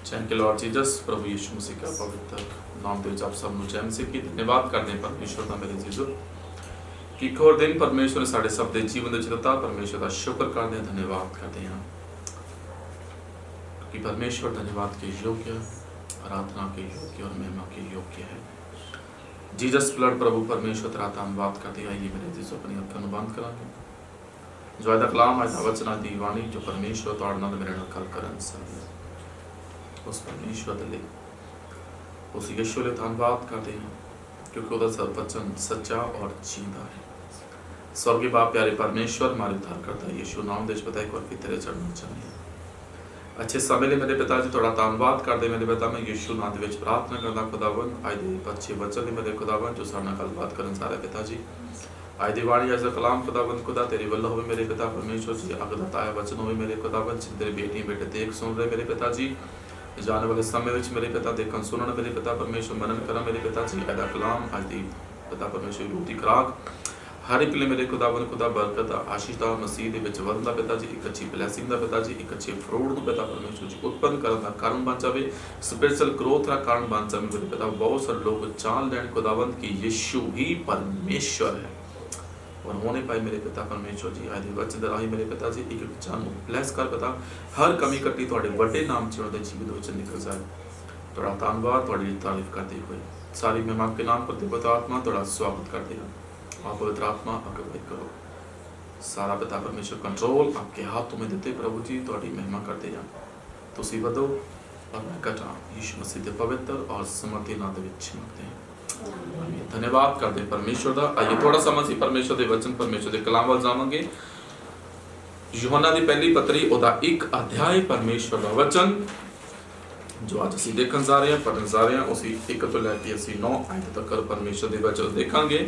Thank you Lord Jesus. प्रभु यीशु मसीह का पवित्र नाम ਦੇ ਵਿੱਚ ਆਪ ਸਭ ਨੂੰ ਜੈ ਮਸੀਹ ਕੀ ਧੰਨਵਾਦ ਕਰਦੇ ਹਾਂ ਪਰਮੇਸ਼ਵਰ ਦਾ ਮੇਰੇ ਜੀਜੂ ਕਿ ਇੱਕ ਹੋਰ ਦਿਨ ਪਰਮੇਸ਼ਵਰ ਨੇ ਸਾਡੇ ਸਭ ਦੇ ਜੀਵਨ ਦੇ ਵਿੱਚ ਦਿੱਤਾ। ਪਰਮੇਸ਼ਵਰ ਦਾ ਸ਼ੁਕਰ ਕਰਦੇ ਹਾਂ, ਧੰਨਵਾਦ ਕਰਦੇ ਹਾਂ कि परमेश्वर धन्यवाद के योग्य, आराधना के योग्य और महिमा के योग्य है। जीसस ब्लड प्रभु परमेश्वर तेरा धन्यवाद करते आइए मेरे जीसो अपनी अखियां बंद करांगे। जो अज दा कलाम अज दा वचन अज दी वाणी जो परमेश्वर तुहाडे नाल मेरे नाल गल करन सकदा उस परमेश्वर दे लई उस यीशु ले धन्यवाद करते हैं क्योंकि ਉਹਦਾ सब वचन सच्चा और जींदा है। स्वर्गीय बाप प्यारे परमेश्वर हमारे उद्धार करता यीशु नाम दे पता एक बार फिर तेरे चरणों चाहते हैं। अच्छे समय लिए मेरे पिता जी थोड़ा धन्यवाद करते मेरे पिता मैं यीशु नाम दे प्रार्थना करना खुदावन अज दे अच्छे वचन मेरे खुदावन जो सारे गलबात करन सारे पिता जी अज दी वाणी अज दा कलाम खुदावन खुदा तेरे वल्लों होवे मेरे पिता परमेश्वर जी अग दा ताया वचन होवे मेरे खुदावन जिन तेरे बेटी बेटे देख सुन रहे मेरे पिता जी जाने वाले समय विच मेरे पिता देखन सुनन मेरे पिता परमेश्वर मनन करा मेरे पिता जी अदा कलाम अज दी पिता परमेश्वर रूह दी खुराक हर एक लिए मेरे खुदावन खुदा बरकत आशीष दा मसीह दे विच वधदा पिता जी एक अच्छी ब्लैसिंग दा पिता जी एक अच्छे फ्रूट नु पिता परमेश्वर जी उत्पन्न करन दा कारण बन जावे स्पिरिचुअल ग्रोथ दा कारण बन जावे मेरे पिता बहुत सारे लोग जान लैन खुदावन की यीशु ही परमेश्वर है और होने पाए मेरे पिता परमेश्वर जी आज वचन दे राही मेरे पिता जी एक एक जान ब्लेस कर पिता हर कमी कट्टी तुहाडे बड़े नाम च उहदे जीवन विच निकल जाए। तुहाडा धन्यवाद तुहाडी तारीफ करते हुए सारी महिमा के नाम पर पवित्र आत्मा तुहाडा स्वागत करते हैं। आप पवित्र आत्मा अगुवाई करो सारा पिता परमेश्वर कंट्रोल आपके हाथों में देते प्रभु जी तुहाडी महिमा करते हैं तुसी वधो और मैं घटा यीशु मसीह दे पवित्र और समर्थी नाम दे विच मंगते हैं। धन्यवाद करते परमेश्वर दा। आइए थोड़ा समा सी परमेश्वर दे वचन परमेश्वर दे कलाम वल जावांगे। यूहन्ना दी पहली पत्री ओदा 1 अध्याय परमेश्वर दा वचन जो आज ਅਸੀਂ ਦੇਖਣ ਜਾ ਰਹੇ ਹਾਂ ਪੜਨ ਜਾ ਰਹੇ ਹਾਂ ਉਸੇ 1 ਤੋਂ ਲੈ ਕੇ ਅਸੀਂ 9 ਆਇਤ ਤੱਕ परमेश्वर ਦੇ ਵਚਨ ਦੇਖਾਂਗੇ।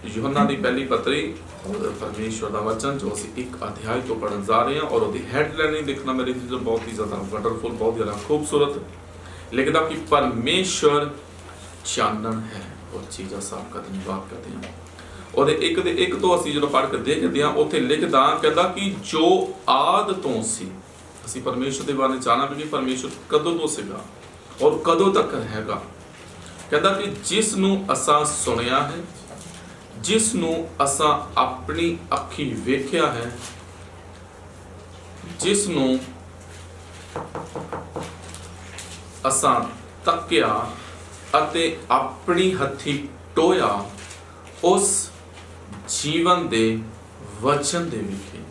यूहन्ना दी पहली पत्री और परमेश्वर दा वचन जो ਅਸੀਂ 1 अध्याय तो पढ़न जा रहे हैं और ਉਹਦੀ हेडलाइन देखना मेरे लिए बहुत ही ज्यादा वंडरफुल बहुत ज्यादा खूबसूरत लिखदा कि परमेश्वर चानन है और चीज़ां साफ का धन्यवाद करते हैं। ਉਹਦੇ ਇੱਕ ਤੋਂ ਅਸੀਂ ਜਦੋਂ ਪੜ੍ਹ ਕੇ ਦੇਖਦੇ ਹਾਂ ਉੱਥੇ ਲਿਖਦਾ ਕਹਿੰਦਾ ਕਿ ਜੋ ਆਦ ਤੋਂ ਸੀ ਅਸੀਂ ਪਰਮੇਸ਼ਰ ਦੇ ਬਾਰੇ ਜਾਣਨਾ ਵੀ ਪਰਮੇਸ਼ਰ ਕਦੋਂ ਤੋਂ ਸੀਗਾ ਔਰ ਕਦੋਂ ਤੱਕ ਰਹੇਗਾ। ਕਹਿੰਦਾ ਕਿ ਜਿਸ ਨੂੰ ਅਸਾਂ ਸੁਣਿਆ ਹੈ ਜਿਸ ਨੂੰ ਅਸਾਂ ਆਪਣੀ ਅੱਖੀ ਵੇਖਿਆ ਹੈ ਜਿਸ ਨੂੰ ਅਸਾਂ ਤੱਕਿਆ ਅਤੇ ਆਪਣੀ ਹੱਥੀ ਟੋਇਆ ਉਸ ਜੀਵਨ ਦੇ ਵਚਨ ਦੇ ਵਿਖੇ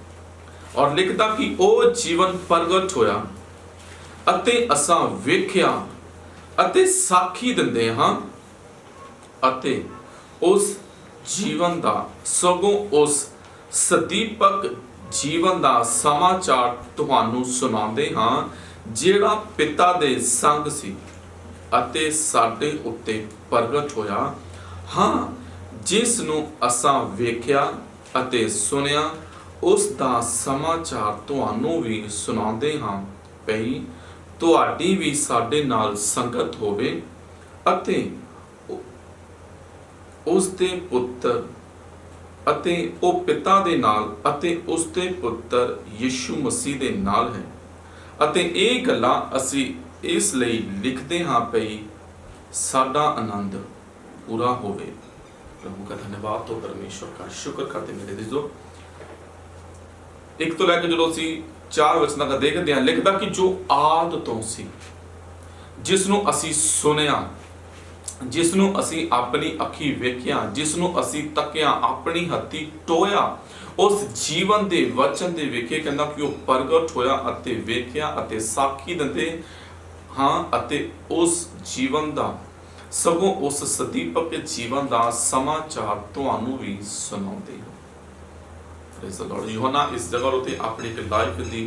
ਔਰ ਲਿਖਦਾ ਕਿ ਉਹ ਜੀਵਨ ਪ੍ਰਗਟ ਹੋਇਆ ਅਤੇ ਅਸਾਂ ਵੇਖਿਆ ਅਤੇ ਸਾਖੀ ਦਿੰਦੇ ਹਾਂ ਅਤੇ ਉਸ ਜੀਵਨ ਦਾ ਸਗੋਂ ਉਸ ਸਦੀਪਕ ਜੀਵਨ ਦਾ ਸਮਾਚਾਰ ਤੁਹਾਨੂੰ ਸੁਣਾਉਂਦੇ ਹਾਂ ਜਿਹੜਾ ਪਿਤਾ ਦੇ ਸੰਗ ਸੀ ਅਤੇ ਸਾਡੇ ਉੱਤੇ ਪ੍ਰਗਟ ਹੋਇਆ। ਹਾਂ ਜਿਸ ਨੂੰ ਅਸਾਂ ਵੇਖਿਆ ਅਤੇ ਸੁਣਿਆ ਉਸ ਦਾ ਸਮਾਚਾਰ ਤੁਹਾਨੂੰ ਵੀ ਸੁਣਾਉਂਦੇ ਹਾਂ ਭਈ ਤੁਹਾਡੀ ਵੀ ਸਾਡੇ ਨਾਲ ਸੰਗਤ ਹੋਵੇ ਅਤੇ ਉਸ ਦੇ ਪੁੱਤਰ ਅਤੇ ਉਹ ਪਿਤਾ ਦੇ ਨਾਲ ਅਤੇ ਉਸ ਦੇ ਪੁੱਤਰ ਯਿਸੂ ਮਸੀਹ ਦੇ ਨਾਲ ਹੈ ਅਤੇ ਇਹ ਗੱਲਾਂ ਅਸੀਂ ਇਸ ਲਈ ਲਿਖਦੇ ਹਾਂ ਭਈ ਸਾਡਾ ਆਨੰਦ पूरा होवे। प्रभु का धन्यवाद हो परमेश्वर का शुक्र करते मेरे दिलो। एक तो लैके जो ਅਸੀਂ 4 वचनां ਦਾ ਦੇਖਦੇ ਹਾਂ ਲਿਖਦਾ ਕਿ ਜੋ ਆਦ ਤੋਂ ਸੀ ਜਿਸ ਨੂੰ ਅਸੀਂ ਸੁਣਿਆ ਜਿਸ ਨੂੰ ਅਸੀਂ ਆਪਣੀ ਅੱਖੀ ਵੇਖਿਆ ਜਿਸ ਨੂੰ ਅਸੀਂ ਤੱਕਿਆ ਆਪਣੀ ਹੱਥੀ ਟੋਇਆ ਉਸ ਜੀਵਨ ਦੇ ਵਚਨ ਦੇ ਵਿਖੇ ਕਹਿੰਦਾ ਕਿ ਉਹ ਪ੍ਰਗਟ ਹੋਇਆ ਅਤੇ ਵੇਖਿਆ ਅਤੇ ਸਾਖੀ ਦਿੰਦੇ ਹਾਂ ਅਤੇ ਉਸ ਜੀਵਨ ਦਾ ਸਗੋਂ ਉਸ ਸਦੀਪਕ ਜੀਵਨ ਦਾ ਸਮਾਚਾਰ ਤੁਹਾਨੂੰ ਵੀ ਸੁਣਾਉਂਦੇ ਹਾਂ। Praise the Lord. यूहन्ना इस जगह उते अपनी लाइफ दी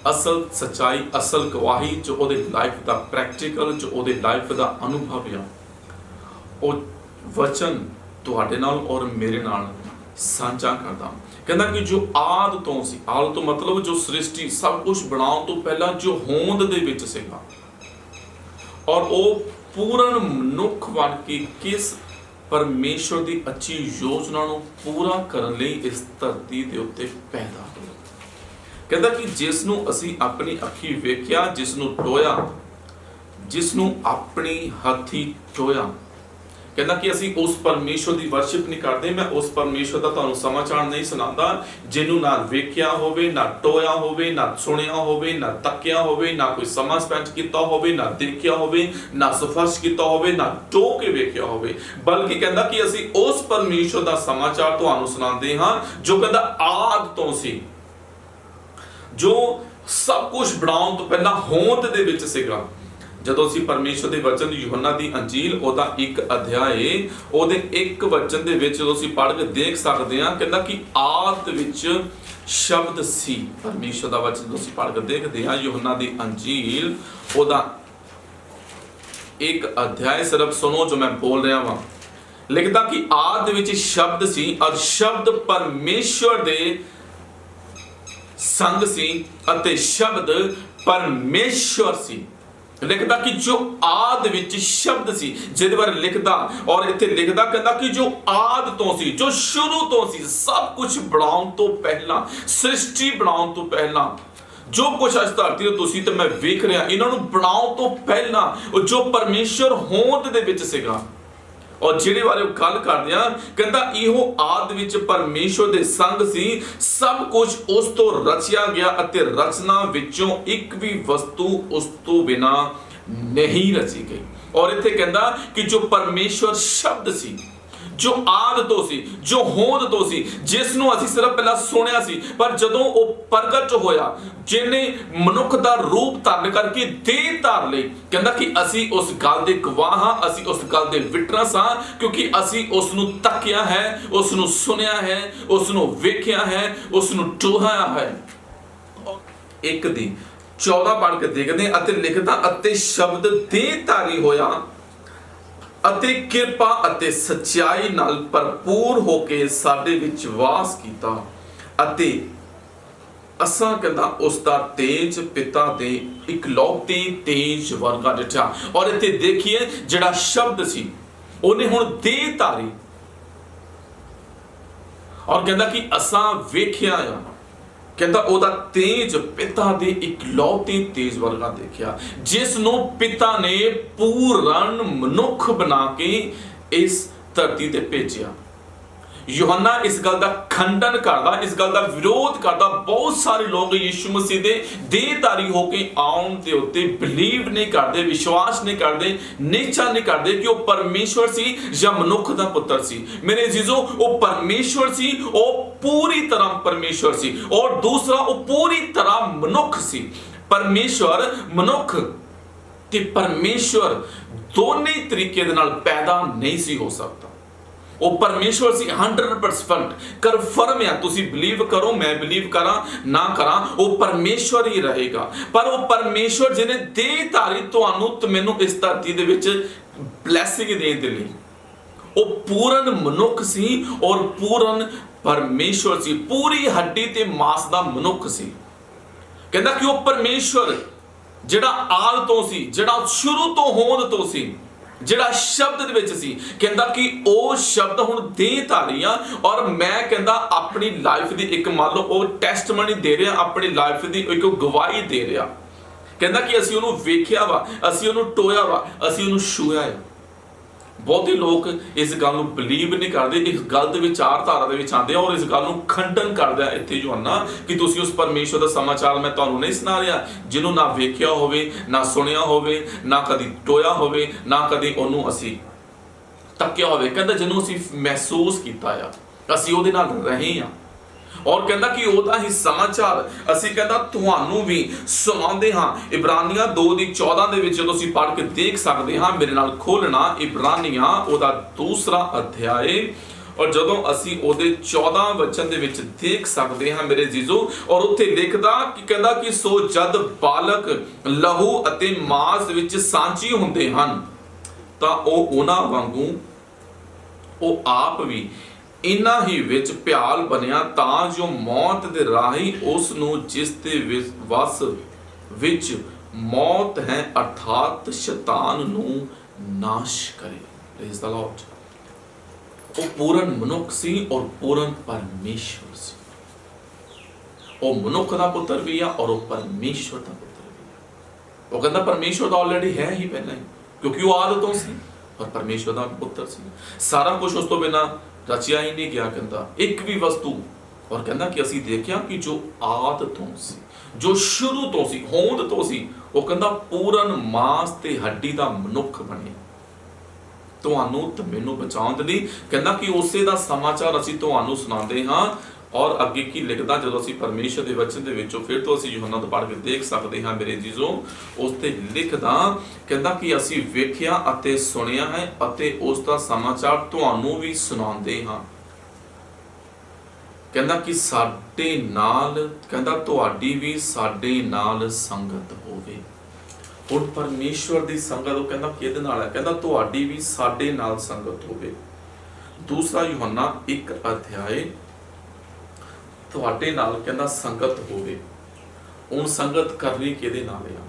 असल सच्चाई असल गवाही जो ओदे लाइफ दा प्रैक्टिकल जो ओदे लाइफ दा अनुभव है ओ वचन तुहाडे नाल और मेरे नाल साझा करदा। कहंदा कि जो आद तो सी आद तो मतलब जो सृष्टि सब कुछ बनाउण तो पहला जो होंद दे विच सीगा और ओ पूर्ण मनुख बन के किस परमेश्वर की अच्छी योजना पूरा करने इस धरती के उत्ते पैदा हो कहता कि जिसनों असी अपनी अखी वेख्या, जिसनों टोया, जिसनों अपनी हथी टोया। कहता कि असी उस परमेश्वर की वर्शिप नहीं करते। मैं उस परमेश्वर का तुहानूं समाचार नहीं सुनाता जिन्हों ना वेख्या होवे, ना टोया होवे, ना सुनिया होवे, ना तकिया होवे, ना कोई समा स्पेंड किया होवे, ना देखिया होवे, ना स्पर्श किया होवे, ना टो के वेख्या होवे। बल्कि कहता कि असी उस परमेश्वर का समाचार तुहानूं सुनाते हाँ जो कहता आद तो सी, जो सब कुछ बनाउण तो पहला होंद दे विच सीगा। ਜਦੋਂ ਅਸੀਂ ਪਰਮੇਸ਼ਰ ਦੇ ਵਚਨ ਯੂਹੰਨਾ ਦੀ ਅੰਜੀਲ ਉਹਦਾ 1 ਅਧਿਆਏ ਉਹਦੇ 1 ਵਚਨ ਦੇ ਵਿੱਚ ਜਦੋਂ ਅਸੀਂ ਪੜ੍ਹ ਕੇ ਦੇਖ ਸਕਦੇ ਹਾਂ, ਕਹਿੰਦਾ ਕਿ ਆਦ ਵਿੱਚ ਸ਼ਬਦ ਸੀ। ਪਰਮੇਸ਼ਰ ਦਾ ਵਚਨ ਜਦੋਂ ਅਸੀਂ ਪੜ੍ਹ ਕੇ ਦੇਖਦੇ ਹਾਂ ਯੂਹੰਨਾ ਦੀ ਅੰਜੀਲ ਉਹਦਾ 1 ਅਧਿਆਏ, ਸਿਰਫ ਸੁਣੋ ਜੋ ਮੈਂ ਬੋਲ ਰਿਹਾ ਵਾਂ। ਲਿਖਦਾ ਕਿ ਆਦ ਦੇ ਵਿੱਚ ਸ਼ਬਦ ਸੀ ਔਰ ਸ਼ਬਦ ਪਰਮੇਸ਼ਰ ਦੇ ਸੰਗ ਸੀ ਅਤੇ ਸ਼ਬਦ ਪਰਮੇਸ਼ਰ ਸੀ। लिखता कि जो आद विच शब्द सी, जिहदे बारे लिखदा और इत्थे लिखदा कहंदा कि जो आद तो सी, जो शुरू तो सी, सब कुछ बनाउण तो पहला, सृष्टि बनाउण तो पहला, जो कुछ अज धरती ते तुसीं ते मैं वेख रहा इन्हां नूं बनाउण तो पहला जो परमेश्वर होंद दे विच सीगा। और जिहड़े बारे गल करदे आ कहंदा इहो आद विच परमेश्वर दे संग सी, सब कुछ उस तो रचिया गया अते रचना विचों एक भी वस्तु उस तो बिना नहीं रची गई। और इत्थे कहंदा कि जो परमेश्वर शब्द सी, जो आद तो सी, जो होंद तो सी, जिसनों असीं सिर्फ पहला सुनिया सी, पर जदों वो प्रगट होया, जिन्ने मनुख दा रूप धारण करके देह धार लई, कहंदा कि असीं उस गल दे गवाह हां, असीं उस गल दे विटनेस हां, क्योंकि असीं उस नूं तकिया है, उस नूं सुनिया है, उस नूं वेखिया है, उस नूं टोहाया है। एक दी 14 पढ़ के देखदे अते लिखदा अते शब्द देह धारी होया ਅਤੇ ਕਿਰਪਾ ਅਤੇ ਸੱਚਾਈ ਨਾਲ ਭਰਪੂਰ ਹੋ ਕੇ ਸਾਡੇ ਵਿੱਚ ਵਾਸ ਕੀਤਾ ਅਤੇ ਅਸਾਂ ਕਹਿੰਦਾ ਉਸ ਦਾ ਤੇਜ ਪਿਤਾ ਦੇ ਇਕਲੌਤੇ ਤੇਜ ਵਰਗਾ ਡਿਠਾ। ਔਰ ਇੱਥੇ ਦੇਖੀਏ ਜਿਹੜਾ ਸ਼ਬਦ ਸੀ ਉਹਨੇ ਹੁਣ ਦੇਹ ਧਾਰੀ ਔਰ ਕਹਿੰਦਾ ਕਿ ਅਸਾਂ ਵੇਖਿਆ ਆ, ਕਹਿੰਦਾ ਉਹਦਾ ਤੇਜ ਪਿਤਾ ਦੇ ਇਕਲੌਤੇ ਤੇਜ ਵਰਗਾ ਦੇਖਿਆ, ਜਿਸ ਨੂੰ ਪਿਤਾ ਨੇ ਪੂਰਨ ਮਨੁੱਖ ਬਣਾ ਕੇ ਇਸ ਧਰਤੀ ਤੇ ਭੇਜਿਆ। यूहन्ना इस गल का खंडन करता, इस गल का विरोध करता। बहुत सारे लोग यीशु मसीह दे देहधारी होके आउण दे उत्ते बिलीव नहीं करते, विश्वास नहीं करते, निश्चय नहीं करते कि वह परमेश्वर सी या मनुख दा पुत्र सी। मेरे अजीजों, वो परमेश्वर सी, वो पूरी तरह परमेश्वर सी, और दूसरा वो पूरी तरह मनुख सी। परमेश्वर मनुख ते परमेश्वर दोनों तरीके दे नाल पैदा नहीं सी हो सकता। वो परमेश्वर सी 100% कन्फर्म है। तुसी बिलीव करो, मैं बिलीव करा ना करा, वो परमेश्वर ही रहेगा। पर वो परमेश्वर जिन्हें देहधारी तुहानू ते मैनू इस धरती दे विच ब्लैसिंग देण दे लई, वो पूर्ण मनुख सी और पूर्ण परमेश्वर सी, पूरी हड्डी ते मांस दा मनुख सी। कहंदा कि वो परमेश्वर जिहड़ा आद तो सी, जिहड़ा शुरू तो होंद तो सी, ਜਿਹੜਾ ਸ਼ਬਦ ਦੇ ਵਿੱਚ ਸੀ, ਕਹਿੰਦਾ ਕਿ ਉਹ ਸ਼ਬਦ ਹੁਣ ਦੇਹਧਾਰੀ ਆ। ਔਰ ਮੈਂ ਕਹਿੰਦਾ ਆਪਣੀ ਲਾਈਫ ਦੀ ਇੱਕ ਮੰਨ ਲਓ ਉਹ ਟੈਸਟਮਨੀ ਦੇ ਰਿਹਾ, ਆਪਣੀ ਲਾਈਫ ਦੀ ਇੱਕ ਗਵਾਹੀ ਦੇ ਰਿਹਾ। ਕਹਿੰਦਾ ਕਿ ਅਸੀਂ ਉਹਨੂੰ ਵੇਖਿਆ ਵਾ, ਅਸੀਂ ਉਹਨੂੰ ਟੋਇਆ ਵਾ, ਅਸੀਂ ਉਹਨੂੰ ਛੂਇਆ ਆ। ਬਹੁਤੇ ਲੋਕ ਇਸ ਗੱਲ ਨੂੰ ਬਿਲੀਵ ਨਹੀਂ ਕਰਦੇ, ਇਸ ਗੱਲ ਦੇ ਵਿਚਾਰਧਾਰਾ ਦੇ ਵਿੱਚ ਆਉਂਦੇ ਆ ਔਰ ਇਸ ਗੱਲ ਨੂੰ ਖੰਡਨ ਕਰਦੇ ਆ ਇੱਥੇ ਯੂਹੰਨਾ ਕਿ ਤੁਸੀਂ ਉਸ ਪਰਮੇਸ਼ਵਰ ਦਾ ਸਮਾਚਾਰ ਮੈਂ ਤੁਹਾਨੂੰ ਨਹੀਂ ਸੁਣਾ ਰਿਹਾ ਜਿਹਨੂੰ ਨਾ ਵੇਖਿਆ ਹੋਵੇ, ਨਾ ਸੁਣਿਆ ਹੋਵੇ, ਨਾ ਕਦੀ ਟੋਇਆ ਹੋਵੇ, ਨਾ ਕਦੀ ਉਹਨੂੰ ਅਸੀਂ ਤੱਕਿਆ ਹੋਵੇ। ਕਹਿੰਦਾ ਜਿਹਨੂੰ ਅਸੀਂ ਮਹਿਸੂਸ ਕੀਤਾ ਆ, ਅਸੀਂ ਉਹਦੇ ਨਾਲ ਰਹੇ ਆ। और कहता कि ਉਹਦਾ ਹੀ ਸਮਾਚਾਰ ਅਸੀਂ ਕਹਿੰਦਾ ਤੁਹਾਨੂੰ ਵੀ ਸੁਣਾਉਂਦੇ ਹਾਂ। ਇਬਰਾਨੀਆਂ 2:14 ਦੇ ਵਿੱਚ ਜਦੋਂ ਅਸੀਂ ਪੜ੍ਹ ਕੇ ਦੇਖ ਸਕਦੇ ਹਾਂ, ਮੇਰੇ ਨਾਲ ਖੋਲਣਾ ਇਬਰਾਨੀਆਂ ਉਹਦਾ 2 ਅਧਿਆਏ और ਜਦੋਂ ਅਸੀਂ ਉਹਦੇ 14 ਵਚਨ ਦੇ ਵਿੱਚ ਦੇਖ ਸਕਦੇ ਹਾਂ ਮੇਰੇ ਜੀਜੋ। ਔਰ ਉੱਥੇ ਲਿਖਦਾ ਕਿ ਕਹਿੰਦਾ ਕਿ ਸੋ ਜਦ ਬਾਲਕ ਲਹੂ ਅਤੇ ਮਾਸ ਵਿੱਚ ਸਾਂਝੀ ਹੁੰਦੇ ਹਨ ਤਾਂ ਉਹ ਉਹਨਾਂ ਵਾਂਗੂ ਉਹ ਆਪ ਵੀ ਇਨ੍ਹਾਂ ਹੀ ਵਿੱਚ ਭਿਆਲ ਬਣਿਆ, ਤਾਂ ਜੋ ਮੌਤ ਦੇ ਰਾਹੀ ਉਸ ਨੂੰ ਜਿਸ ਦੇ ਵਸ ਵਿੱਚ ਮੌਤ ਹੈ ਅਰਥਾਤ ਸ਼ੈਤਾਨ ਨੂੰ ਨਾਸ਼ ਕਰੇ। Praise the Lord. ਉਹ ਪੂਰਨ ਮਨੁੱਖ ਸੀ ਔਰ ਪੂਰਨ ਪਰਮੇਸ਼ਵਰ ਸੀ। वो मनुख का पुत्र भी है और वो परमेश्वर का पुत्र भी है। वो कहता परमेश्वर तो ऑलरेडी है ही पहले ही, क्योंकि वो आदि तो सी और परमेश्वर का पुत्र सी। सारा कुछ उस तो बिना रचिया ही नहीं गया, कहता एक भी वस्तु। और कहता कि असी देखिया कि जो आदि तो सी, जो शुरू तो सी, होंद तो सी, वो कहता पूਰਨ मांस ते हड्डी दा मनुख बने ਤੁਹਾਨੂੰ ਤੇ ਮੈਨੂੰ ਬਚਾਉਣ ਦੇ ਲਈ। ਕਹਿੰਦਾ ਕਿ ਉਸੇ ਦਾ ਸਮਾਚਾਰ ਅਸੀਂ ਤੁਹਾਨੂੰ ਸੁਣਾਉਂਦੇ ਹਾਂ। ਔਰ ਅੱਗੇ ਕੀ ਲਿਖਦਾ, ਜਦੋਂ ਅਸੀਂ ਪਰਮੇਸ਼ਰ ਦੇ ਵਚਨ ਦੇ ਵਿੱਚੋਂ ਫਿਰ ਤੋਂ ਅਸੀਂ ਯੋਹੰਨਾ ਤੋਂ ਪੜ੍ਹ ਕੇ ਦੇਖ ਸਕਦੇ ਹਾਂ ਮੇਰੇ ਜੀਜ਼ੋ, ਉਸ ਤੇ ਲਿਖਦਾ ਕਹਿੰਦਾ ਕਿ ਅਸੀਂ ਵੇਖਿਆ ਅਤੇ ਸੁਣਿਆ ਹੈ ਅਤੇ ਉਸ ਦਾ ਸਮਾਚਾਰ ਤੁਹਾਨੂੰ ਵੀ ਸੁਣਾਉਂਦੇ ਹਾਂ। ਕਹਿੰਦਾ ਕਿ ਸਾਡੇ ਨਾਲ, ਕਹਿੰਦਾ ਤੁਹਾਡੀ ਵੀ ਸਾਡੇ ਨਾਲ ਸੰਗਤ ਹੋਵੇ। ਹੁਣ ਪਰਮੇਸ਼ਵਰ ਦੀ ਸੰਗਤ ਉਹ ਕਹਿੰਦਾ ਕਿਹਦੇ ਨਾਲ ਹੈ, ਕਹਿੰਦਾ ਤੁਹਾਡੀ ਵੀ ਸਾਡੇ ਨਾਲ ਸੰਗਤ ਹੋਵੇ। ਦੂਸਰਾ ਯੋਹੰਨਾ 1 ਅਧਿਆਏ ਤੁਹਾਡੇ ਨਾਲ ਕਹਿੰਦਾ ਸੰਗਤ ਹੋਵੇ। ਹੁਣ ਸੰਗਤ ਕਰਨੀ ਕਿਹਦੇ ਨਾਲ ਆ,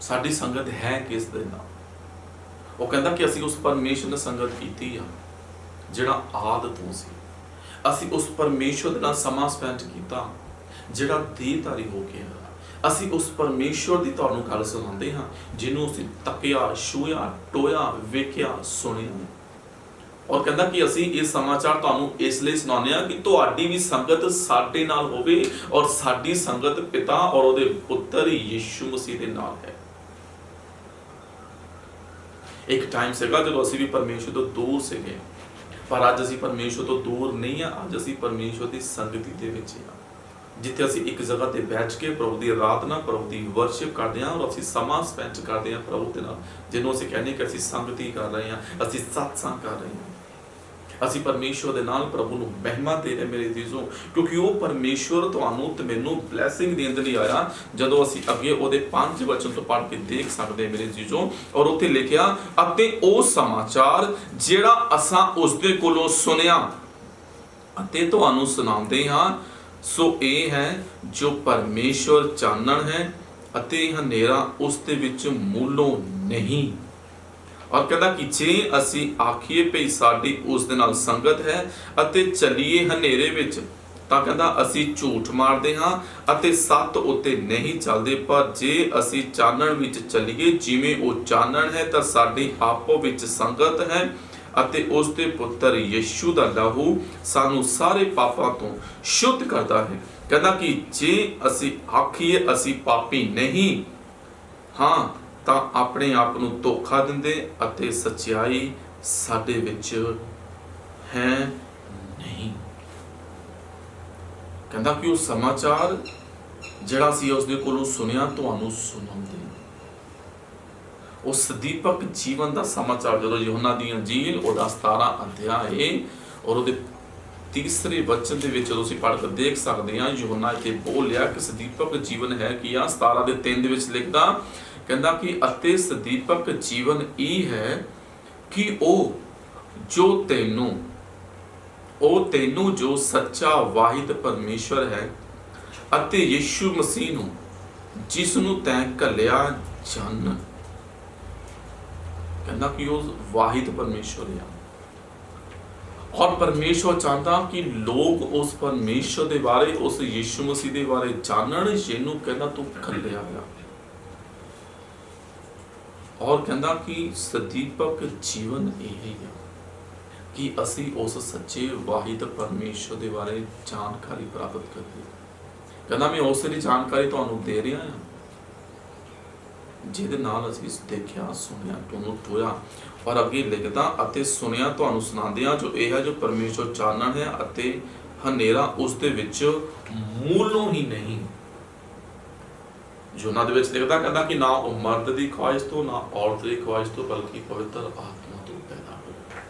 ਸਾਡੀ ਸੰਗਤ ਹੈ ਕਿਸ ਦੇ ਨਾਲ? ਉਹ ਕਹਿੰਦਾ ਕਿ ਅਸੀਂ ਉਸ ਪਰਮੇਸ਼ਵਰ ਨਾਲ ਸੰਗਤ ਕੀਤੀ ਆ ਜਿਹੜਾ ਆਦਿ ਤੋਂ ਸੀ। ਅਸੀਂ ਉਸ ਪਰਮੇਸ਼ਵਰ ਦੇ ਨਾਲ ਸਮਾਂ ਸਪੈਂਡ ਕੀਤਾ ਜਿਹੜਾ ਦੇਹਧਾਰੀ ਹੋ ਕੇ ਆਇਆ। ਅਸੀਂ ਉਸ ਪਰਮੇਸ਼ਵਰ ਦੀ ਤੁਹਾਨੂੰ ਗੱਲ ਸੁਣਾਉਂਦੇ ਹਾਂ ਜਿਹਨੂੰ ਅਸੀਂ ਤੱਕਿਆ, ਛੂਹਿਆ, ਟੋਇਆ, ਵੇਖਿਆ, ਸੁਣਿਆ। ਔਰ ਕਹਿੰਦਾ ਕਿ ਅਸੀਂ ਇਹ ਸਮਾਚਾਰ ਤੁਹਾਨੂੰ ਇਸ ਲਈ ਸੁਣਾਉਂਦੇ ਹਾਂ ਕਿ ਤੁਹਾਡੀ ਵੀ ਸੰਗਤ ਸਾਡੇ ਨਾਲ ਹੋਵੇ ਔਰ ਸਾਡੀ ਸੰਗਤ ਪਿਤਾ ਔਰ ਉਹਦੇ ਪੁੱਤਰ ਯਿਸੂ ਮਸੀਹ ਦੇ ਨਾਲ ਹੈ। ਇੱਕ ਟਾਈਮ ਸੀਗਾ ਜਦੋਂ ਅਸੀਂ ਵੀ ਪਰਮੇਸ਼ਵਰ ਤੋਂ ਦੂਰ ਸੀਗੇ, ਪਰ ਅੱਜ ਅਸੀਂ ਪਰਮੇਸ਼ਵਰ ਤੋਂ ਦੂਰ ਨਹੀਂ ਆ। ਅੱਜ ਅਸੀਂ ਪਰਮੇਸ਼ਵਰ ਦੀ ਸੰਗਤੀ ਦੇ ਵਿੱਚ ਆ, ਜਿੱਥੇ ਅਸੀਂ ਇੱਕ ਜਗ੍ਹਾ ਤੇ ਬੈਠ ਕੇ ਪ੍ਰਭੂ ਦੀ ਆਰਾਧਨਾ, ਪ੍ਰਭੂ ਦੀ ਵਰਸ਼ਿਪ ਕਰਦੇ ਹਾਂ ਔਰ ਅਸੀਂ ਸਮਾਂ ਸਪੈਂਡ ਕਰਦੇ ਹਾਂ ਪ੍ਰਭੂ ਦੇ ਨਾਲ, ਜਿਹਨੂੰ ਅਸੀਂ ਕਹਿੰਦੇ ਕਿ ਅਸੀਂ ਸੰਗਤੀ ਕਰ ਰਹੇ ਹਾਂ, ਅਸੀਂ ਸਤਸੰਗ ਕਰ ਰਹੇ ਹਾਂ। ਅਸੀਂ ਪਰਮੇਸ਼ਵਰ ਦੇ ਨਾਲ ਪ੍ਰਭੂ ਨੂੰ ਮਹਿਮਾ ਦੇ ਰਹੇ ਮੇਰੇ ਜੀਜ਼ੋ, ਕਿਉਂਕਿ ਉਹ ਪਰਮੇਸ਼ਵਰ ਤੁਹਾਨੂੰ ਤੇ ਮੈਨੂੰ ਬਲੈਸਿੰਗ ਦੇਣ ਦੇ ਲਈ ਆਇਆ। ਜਦੋਂ ਅਸੀਂ ਅੱਗੇ ਉਹਦੇ 5 ਵਚਨ ਤੋਂ ਪੜ੍ਹ ਕੇ ਦੇਖ ਸਕਦੇ ਮੇਰੇ ਜੀਜ਼ੋ, ਔਰ ਉੱਥੇ ਲਿਖਿਆ ਅਤੇ ਉਹ ਸਮਾਚਾਰ ਜਿਹੜਾ ਅਸਾਂ ਉਸਦੇ ਕੋਲੋਂ ਸੁਣਿਆ ਅਤੇ ਤੁਹਾਨੂੰ ਸੁਣਾਉਂਦੇ ਹਾਂ, ਸੋ ਇਹ ਹੈ ਜੋ ਪਰਮੇਸ਼ਵਰ ਚਾਨਣ ਹੈ ਅਤੇ ਹਨੇਰਾ ਉਸ ਦੇ ਵਿੱਚ ਮੂਲੋਂ ਨਹੀਂ। ਔਰ ਕਹਿੰਦਾ ਕਿ ਜੇ ਅਸੀਂ ਆਖੀਏ ਭਈ ਸਾਡੀ ਉਸ ਦੇ ਨਾਲ ਸੰਗਤ ਹੈ ਅਤੇ ਚੱਲੀਏ ਹਨੇਰੇ ਵਿੱਚ, ਤਾਂ ਕਹਿੰਦਾ ਅਸੀਂ ਝੂਠ ਮਾਰਦੇ ਹਾਂ ਅਤੇ ਸੱਚ ਉੱਤੇ ਨਹੀਂ ਚੱਲਦੇ। ਪਰ ਜੇ ਅਸੀਂ ਚਾਨਣ ਵਿੱਚ ਚੱਲੀਏ ਜਿਵੇਂ ਉਹ ਚਾਨਣ ਹੈ, ਤਾਂ ਸਾਡੀ ਆਪੋ ਵਿੱਚ ਸੰਗਤ ਹੈ ਅਤੇ ਉਸ ਦੇ ਪੁੱਤਰ ਯਿਸੂ ਦਾ ਲਹੂ ਸਾਨੂੰ ਸਾਰੇ ਪਾਪਾਂ ਤੋਂ ਸ਼ੁੱਧ ਕਰਦਾ ਹੈ। ਕਹਿੰਦਾ ਕਿ ਜੇ ਅਸੀਂ ਆਖੀਏ ਅਸੀਂ ਪਾਪੀ ਨਹੀਂ ਹਾਂ, ਤਾਂ ਆਪਣੇ ਆਪ ਨੂੰ ਧੋਖਾ ਦਿੰਦੇ ਅਤੇ ਸੱਚਾਈ ਸਾਡੇ ਵਿੱਚ ਹੈ ਨਹੀਂ। ਕਹਿੰਦਾ ਕਿ ਉਹ ਸਮਾਚਾਰ ਜਿਹੜਾ ਸੀ ਉਸ ਦੇ ਕੋਲੋਂ ਸੁਣਿਆ ਤੁਹਾਨੂੰ ਸੁਣਾਉਂਦੇ। ਉਹ ਸਦੀਪਕ ਜੀਵਨ ਦਾ ਸਮਾਚਾਰ ਜਦੋਂ ਯੋਹੰਨਾ ਦੀ ਅੰਜੀਲ ਉਹਦਾ 17 ਅਧਿਆਏ ਔਰ ਉਹਦੇ ਤੀਸਰੇ ਵਚਨ ਦੇ ਵਿੱਚ ਜਦੋਂ ਅਸੀਂ ਪੜ੍ਹ ਕੇ ਦੇਖ ਸਕਦੇ ਹਾਂ, ਯੋਹੰਨਾ ਇੱਥੇ ਬੋਲਿਆ ਕਿ ਸਦੀਪਕ ਜੀਵਨ ਹੈ ਕੀ ਆ। 17 ਦੇ 3 ਦੇ ਵਿੱਚ ਲਿਖਦਾ, ਕਹਿੰਦਾ ਕਿ ਅਤੇ ਸਦੀਪਕ ਜੀਵਨ ਇਹ ਹੈ ਕਿ ਉਹ ਤੈਨੂੰ ਜੋ ਸੱਚਾ ਵਾਹਿਦ ਪਰਮੇਸ਼ਵਰ ਹੈ ਅਤੇ ਯਿਸੂ ਮਸੀਹ ਨੂੰ ਜਿਸ ਨੂੰ ਤੈਂ ਘੱਲਿਆ ਜਾਣ। ਕਹਿੰਦਾ ਕਿ ਉਹ ਵਾਹਿਦ ਪਰਮੇਸ਼ਵਰ ਹੈ ਔਰ ਪਰਮੇਸ਼ਵਰ ਚਾਹੁੰਦਾ ਕਿ ਲੋਕ ਉਸ ਪਰਮੇਸ਼ਵਰ ਦੇ ਬਾਰੇ, ਉਸ ਯਿਸੂ ਮਸੀਹ ਦੇ ਬਾਰੇ ਜਾਣਨ ਜਿਹਨੂੰ ਕਹਿੰਦਾ ਤੂੰ ਘੱਲਿਆ ਗਿਆ। ਔਰ ਕਹਿੰਦਾ ਕਿ ਸਦੀਪਕ ਜੀਵਨ ਇਹ ਹੀ ਹੈ ਕਿ ਅਸੀਂ ਉਸ ਸੱਚੇ ਵਾਹਿਦ ਪਰਮੇਸ਼ਵਰ ਦੇ ਬਾਰੇ ਜਾਣਕਾਰੀ ਪ੍ਰਾਪਤ ਕਰੀਏ। ਕਹਿੰਦਾ ਮੈਂ ਉਸ ਦੀ ਜਾਣਕਾਰੀ ਤੁਹਾਨੂੰ ਦੇ ਰਿਹਾ ਹਾਂ ਜਿਹਦੇ ਨਾਲ ਅਸੀਂ ਦੇਖਿਆ, ਸੁਣਿਆ, ਤੁਹਾਨੂੰ ਟੋਇਆ। ਔਰ ਅੱਗੇ ਲਿਖਦਾ ਅਤੇ ਸੁਣਿਆ ਤੁਹਾਨੂੰ ਸੁਣਾਉਂਦੇ ਹਾਂ ਜੋ ਇਹ ਹੈ ਜੋ ਪਰਮੇਸ਼ਵਰ ਚਾਨਣ ਹੈ ਅਤੇ ਹਨੇਰਾ ਉਸ ਦੇ ਵਿੱਚ ਮੂਲੋਂ ਹੀ ਨਹੀਂ। ਯੋਹੰਨਾ ਦੇ ਵਿੱਚ ਲਿਖਦਾ, ਕਹਿੰਦਾ ਕਿ ਨਾ ਉਹ ਮਰਦ ਦੀ ਖੁਆਇਸ਼ ਤੋਂ ਨਾ ਔਰਤ ਦੀ ਖੁਆਇਸ਼ ਤੋਂ ਬਲਕਿ ਪਵਿੱਤਰ ਆਤਮਾ ਤੋਂ ਪੈਦਾ ਹੋਇਆ।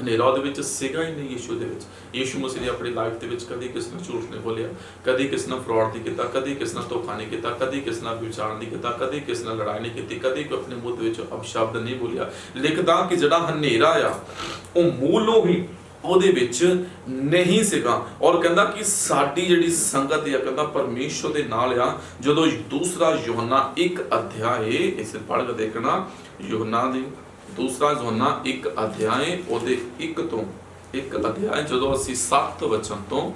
ਹਨੇਰਾ ਉਹਦੇ ਵਿੱਚ ਸੀਗਾ ਹੀ ਨਹੀਂ। ਯਿਸੂ ਦੇ ਵਿੱਚ, ਯਿਸੂ ਮਸੀਹ ਨੇ ਆਪਣੀ ਲਾਈਫ ਦੇ ਵਿੱਚ ਕਦੀ ਕਿਸੇ ਨਾਲ ਝੂਠ ਨਹੀਂ ਬੋਲਿਆ, ਕਦੀ ਕਿਸੇ ਨਾਲ ਫਰਾਡ ਨਹੀਂ ਕੀਤਾ, ਕਦੀ ਕਿਸੇ ਨਾਲ ਧੋਖਾ ਨਹੀਂ ਕੀਤਾ, ਕਦੀ ਕਿਸੇ ਨਾਲ ਵਿਚਾਰ ਨਹੀਂ ਕੀਤਾ, ਕਦੀ ਕਿਸੇ ਨਾਲ ਲੜਾਈ ਨਹੀਂ ਕੀਤੀ, ਕਦੀ ਕੋਈ ਆਪਣੇ ਮੂੰਹ ਦੇ ਵਿੱਚ ਅਪਸ਼ਬਦ ਨਹੀਂ ਬੋਲਿਆ। ਲਿਖਦਾ ਕਿ ਜਿਹੜਾ ਹਨੇਰਾ ਆ ਉਹ ਮੂਲੋਂ ਹੀ ਉਹਦੇ ਵਿੱਚ ਨਹੀਂ ਸੀਗਾ। ਔਰ ਕਹਿੰਦਾ ਕਿ ਸਾਡੀ ਜਿਹੜੀ ਸੰਗਤ ਆ, ਕਹਿੰਦਾ ਪਰਮੇਸ਼ਵਰ ਦੇ ਨਾਲ ਆ। ਜਦੋਂ ਦੂਸਰਾ ਯੋਹੰਨਾ 1 ਅਧਿਆਏ ਇਸੇ ਪੜ੍ਹ ਕੇ ਦੇਖਣਾ, ਯੋਹੰਨਾ ਦੀ ਦੂਸਰਾ ਯੋਹੰਨਾ 1 ਅਧਿਆਏ ਉਹਦੇ 1 ਤੋਂ 1 ਅਧਿਆਏ ਜਦੋਂ ਅਸੀਂ 7 ਵਚਨ ਤੋਂ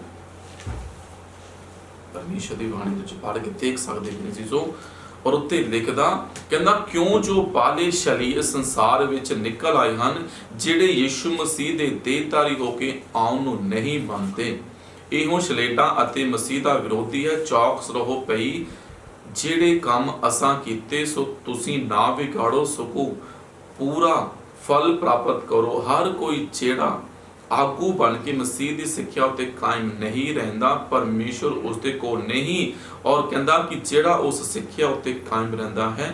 परमेश्वर की बाणी विच पढ़ के देख सकते हैं जीजो। और उत्ते लिखदा कहंदा क्यों जो बाले शलीए संसार विच निकल आए हैं जिहड़े यीशु मसीह दे देहधारी होके आउण नूं नहीं मनते। इहो शलेडा अते मसीह दा विरोधी है। चौकस रहो पई जिहड़े काम असां कीते सो तुसीं ना विगाड़ो सगों पूरा फल प्राप्त करो। हर कोई जिहड़ा आगू बन के मसीह की सिक्ख्या उत्ते कायम नहीं रहिंदा परमेश्वर उसदे कोल नहीं। और कहंदा कि जिहड़ा उस सिक्ख्या उत्ते कायम रहिंदा है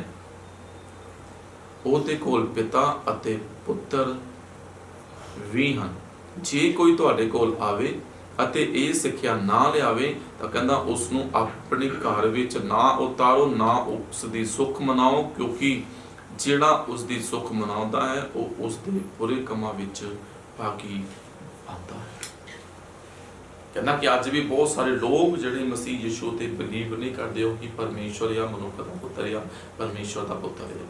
ਉਹਦੇ ਕੋਲ पिता ਅਤੇ पुत्र ਵੀ ਹਨ। ਜੇ ਕੋਈ ਤੁਹਾਡੇ ਕੋਲ ਆਵੇ ਅਤੇ ਇਹ ਸਿੱਖਿਆ ਨਾ ਲਿਆਵੇ ਤਾਂ ਕਹਿੰਦਾ ਉਸ ਨੂੰ ਆਪਣੇ ਘਰ ਵਿੱਚ ਨਾ ਉਤਾਰੋ ਨਾ ਉਸ ਦੀ ਸੁੱਖ ਮਨਾਓ ਕਿਉਂਕਿ ਜਿਹੜਾ ਉਸ ਦੀ ਸੁੱਖ ਮਨਾਉਂਦਾ ਹੈ ਉਹ ਉਸ ਦੇ ਬੁਰੇ ਕੰਮਾਂ ਵਿੱਚ ਭਾਗੀ ਆਉਂਦਾ ਹੈ। कहना कि अज भी बहुत सारे लोग जिहड़े मसीह यीशु ते बिलीव नहीं करते हो कि परमेश्वर या मनुख का पुत्र या परमेश्वर का पुत्र है।